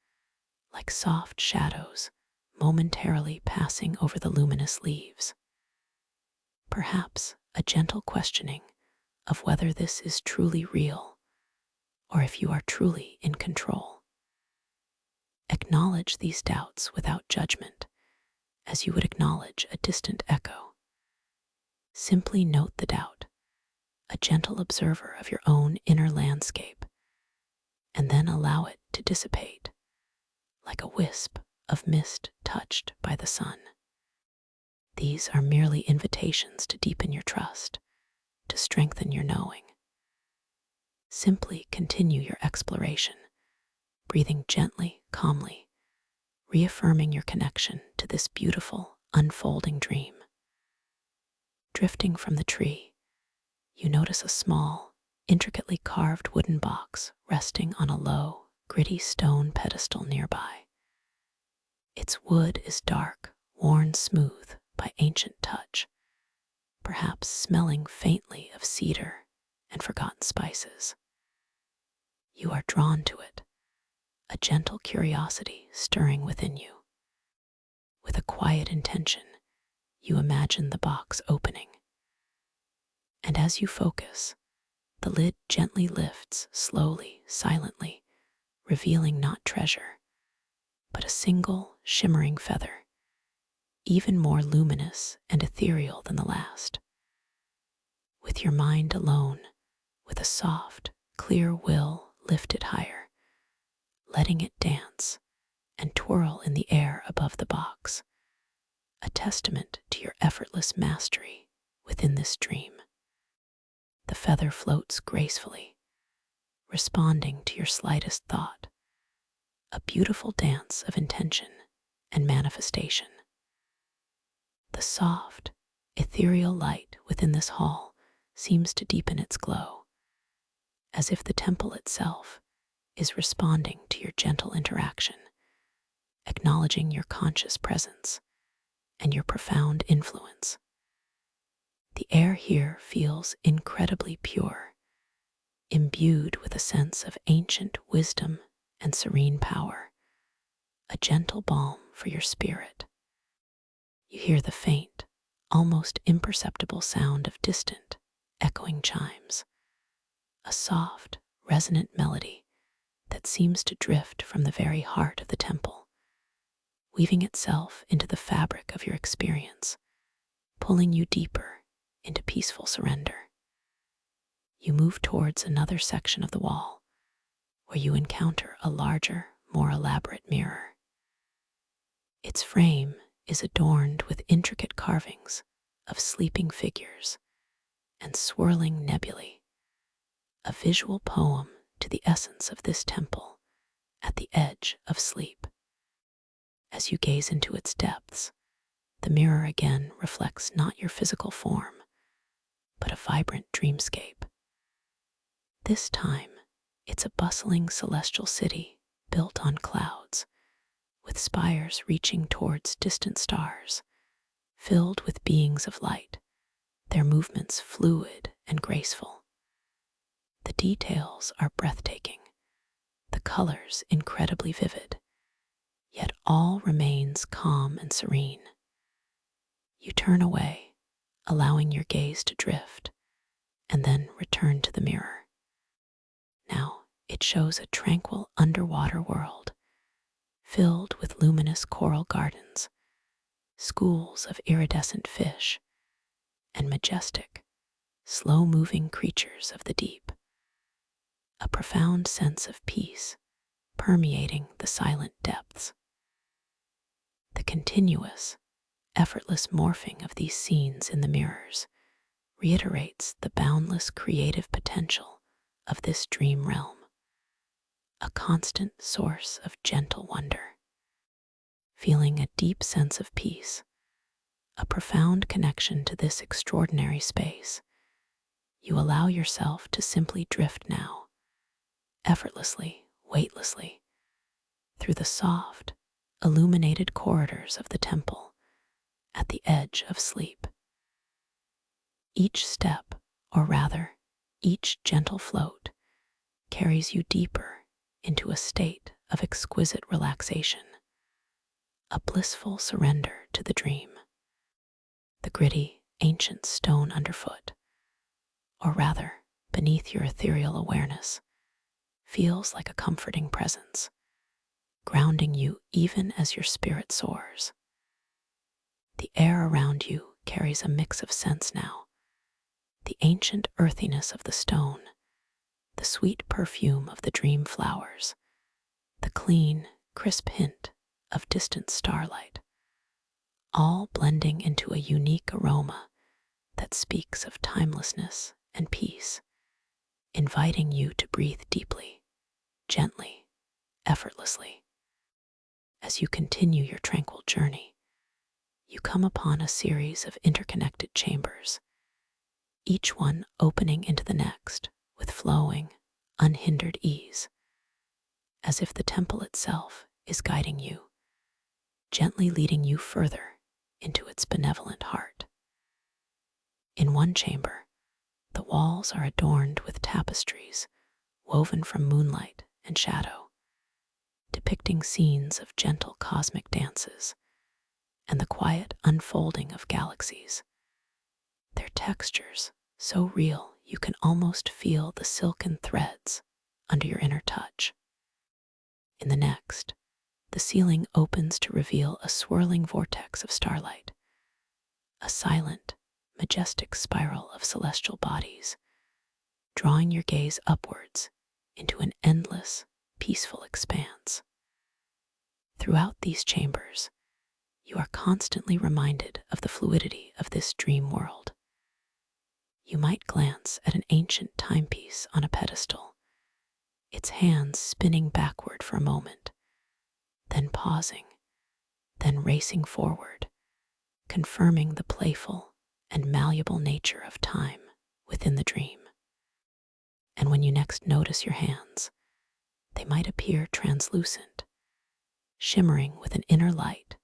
like soft shadows momentarily passing over the luminous leaves. Perhaps a gentle questioning of whether this is truly real or if you are truly in control. Acknowledge these doubts without judgment, as you would acknowledge a distant echo. Simply note the doubt, a gentle observer of your own inner landscape, and then allow it to dissipate, like a wisp of mist touched by the sun. These are merely invitations to deepen your trust, to strengthen your knowing. Simply continue your exploration, breathing gently, calmly, reaffirming your connection to this beautiful, unfolding dream. Drifting from the tree, you notice a small, intricately carved wooden box resting on a low, gritty stone pedestal nearby. Its wood is dark, worn smooth by ancient touch, perhaps smelling faintly of cedar and forgotten spices. You are drawn to it, a gentle curiosity stirring within you. With a quiet intention, you imagine the box opening. And as you focus, the lid gently lifts slowly, silently, revealing not treasure, but a single shimmering feather, even more luminous and ethereal than the last. With your mind alone, with a soft, clear will lifted higher, letting it dance and twirl in the air above the box, a testament to your effortless mastery within this dream. The feather floats gracefully, responding to your slightest thought, a beautiful dance of intention and manifestation. The soft, ethereal light within this hall seems to deepen its glow, as if the temple itself is responding to your gentle interaction, acknowledging your conscious presence and your profound influence. The air here feels incredibly pure, imbued with a sense of ancient wisdom and serene power, a gentle balm for your spirit. You hear the faint, almost imperceptible sound of distant, echoing chimes, a soft, resonant melody that seems to drift from the very heart of the temple, weaving itself into the fabric of your experience, pulling you deeper into peaceful surrender. You move towards another section of the wall, where you encounter a larger, more elaborate mirror. Its frame is adorned with intricate carvings of sleeping figures and swirling nebulae, a visual poem to the essence of this temple at the edge of sleep. As you gaze into its depths, the mirror again reflects not your physical form, but a vibrant dreamscape. This time, it's a bustling celestial city built on clouds, with spires reaching towards distant stars, filled with beings of light, their movements fluid and graceful. The details are breathtaking, the colors incredibly vivid, yet all remains calm and serene. You turn away, allowing your gaze to drift, and then return to the mirror. Now it shows a tranquil underwater world, filled with luminous coral gardens, schools of iridescent fish, and majestic, slow-moving creatures of the deep. A profound sense of peace permeating the silent depths. The continuous, effortless morphing of these scenes in the mirrors reiterates the boundless creative potential of this dream realm, a constant source of gentle wonder. Feeling a deep sense of peace, a profound connection to this extraordinary space, you allow yourself to simply drift now, effortlessly, weightlessly, through the soft, illuminated corridors of the temple at the edge of sleep. Each step, or rather, each gentle float, carries you deeper into a state of exquisite relaxation, a blissful surrender to the dream. The gritty, ancient stone underfoot, or rather, beneath your ethereal awareness, feels like a comforting presence, grounding you even as your spirit soars. The air around you carries a mix of scents now, the ancient earthiness of the stone, the sweet perfume of the dream flowers, the clean, crisp hint of distant starlight, all blending into a unique aroma that speaks of timelessness and peace, inviting you to breathe deeply, gently, effortlessly. As you continue your tranquil journey, you come upon a series of interconnected chambers, each one opening into the next with flowing, unhindered ease, as if the temple itself is guiding you, gently leading you further into its benevolent heart. In one chamber, the walls are adorned with tapestries woven from moonlight and shadow, depicting scenes of gentle cosmic dances and the quiet unfolding of galaxies. Their textures so real you can almost feel the silken threads under your inner touch. In the next, the ceiling opens to reveal a swirling vortex of starlight, a silent, majestic spiral of celestial bodies, drawing your gaze upwards into an endless, peaceful expanse. Throughout these chambers, you are constantly reminded of the fluidity of this dream world. You might glance at an ancient timepiece on a pedestal, its hands spinning backward for a moment, then pausing, then racing forward, confirming the playful and malleable nature of time within the dream. And when you next notice your hands, they might appear translucent, shimmering with an inner light,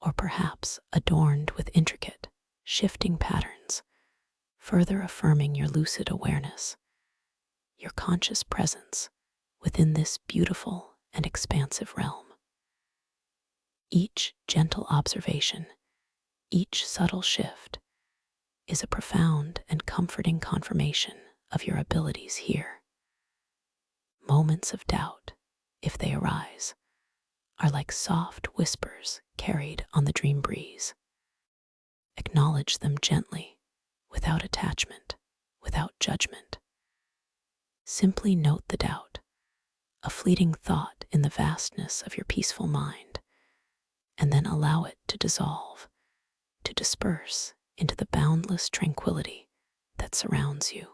or perhaps adorned with intricate, shifting patterns, further affirming your lucid awareness, your conscious presence within this beautiful and expansive realm. Each gentle observation, each subtle shift, is a profound and comforting confirmation of your abilities here. Moments of doubt, if they arise, are like soft whispers carried on the dream breeze. Acknowledge them gently, without attachment, without judgment. Simply note the doubt, a fleeting thought in the vastness of your peaceful mind, and then allow it to dissolve, to disperse into the boundless tranquility that surrounds you.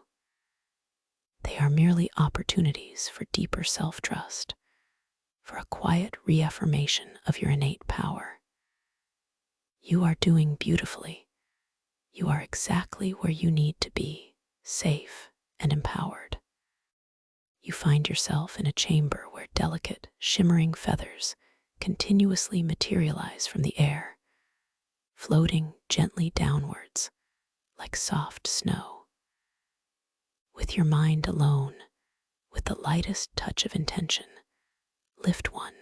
They are merely opportunities for deeper self-trust, for a quiet reaffirmation of your innate power. You are doing beautifully. You are exactly where you need to be, safe and empowered. You find yourself in a chamber where delicate, shimmering feathers continuously materialize from the air, floating gently downwards like soft snow. With your mind alone, with the lightest touch of intention, lift one,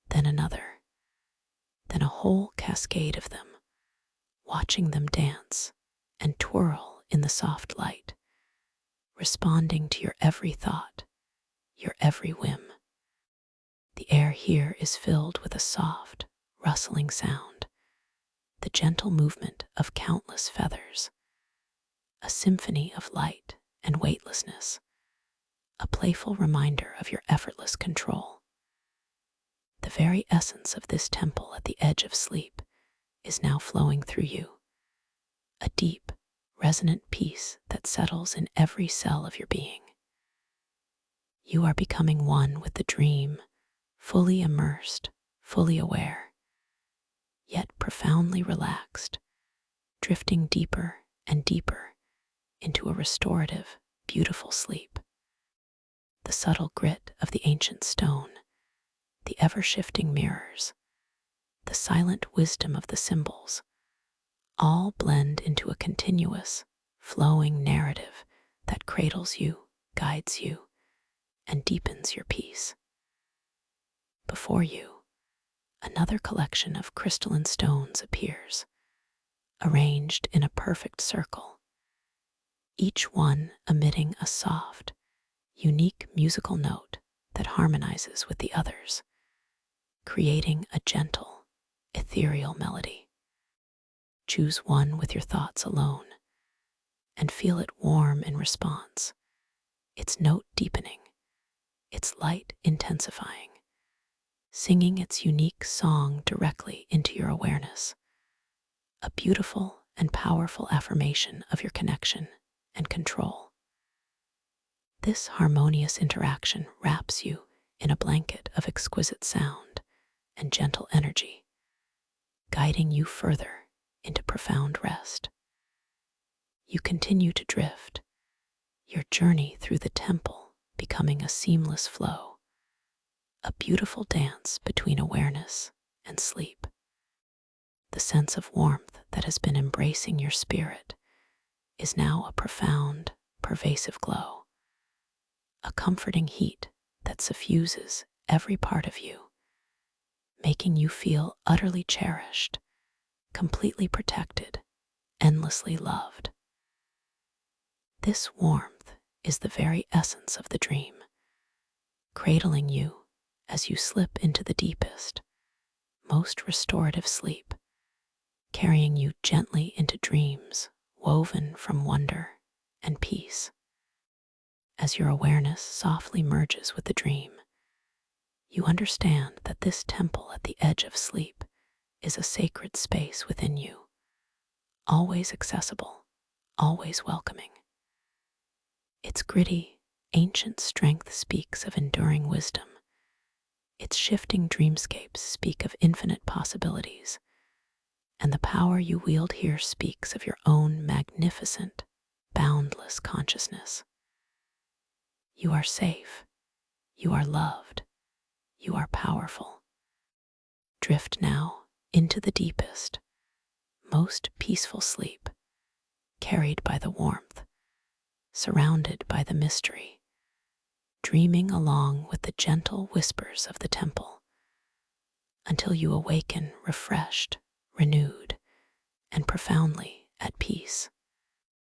then another, then a whole cascade of them, watching them dance and twirl in the soft light, responding to your every thought, your every whim. The air here is filled with a soft, rustling sound, the gentle movement of countless feathers, a symphony of light and weightlessness, a playful reminder of your effortless control. The very essence of this temple at the edge of sleep is now flowing through you, a deep, resonant peace that settles in every cell of your being. You are becoming one with the dream, fully immersed, fully aware, yet profoundly relaxed, drifting deeper and deeper into a restorative, beautiful sleep. The subtle grit of the ancient stone, the ever-shifting mirrors, the silent wisdom of the symbols, all blend into a continuous, flowing narrative that cradles you, guides you, and deepens your peace. Before you, another collection of crystalline stones appears, arranged in a perfect circle, each one emitting a soft, unique musical note that harmonizes with the others, creating a gentle, ethereal melody. Choose one with your thoughts alone and feel it warm in response, its note deepening, its light intensifying, singing its unique song directly into your awareness, a beautiful and powerful affirmation of your connection and control. This harmonious interaction wraps you in a blanket of exquisite sound and gentle energy, guiding you further into profound rest. You continue to drift, your journey through the temple becoming a seamless flow, a beautiful dance between awareness and sleep. The sense of warmth that has been embracing your spirit is now a profound, pervasive glow, a comforting heat that suffuses every part of you, making you feel utterly cherished, completely protected, endlessly loved. This warmth is the very essence of the dream, cradling you as you slip into the deepest, most restorative sleep, carrying you gently into dreams woven from wonder and peace. As your awareness softly merges with the dream, you understand that this temple at the edge of sleep is a sacred space within you, always accessible, always welcoming. Its gritty, ancient strength speaks of enduring wisdom. Its shifting dreamscapes speak of infinite possibilities, and the power you wield here speaks of your own magnificent, boundless consciousness. You are safe, you are loved, you are powerful. Drift now into the deepest, most peaceful sleep, carried by the warmth, surrounded by the mystery, dreaming along with the gentle whispers of the temple, until you awaken refreshed, renewed, and profoundly at peace.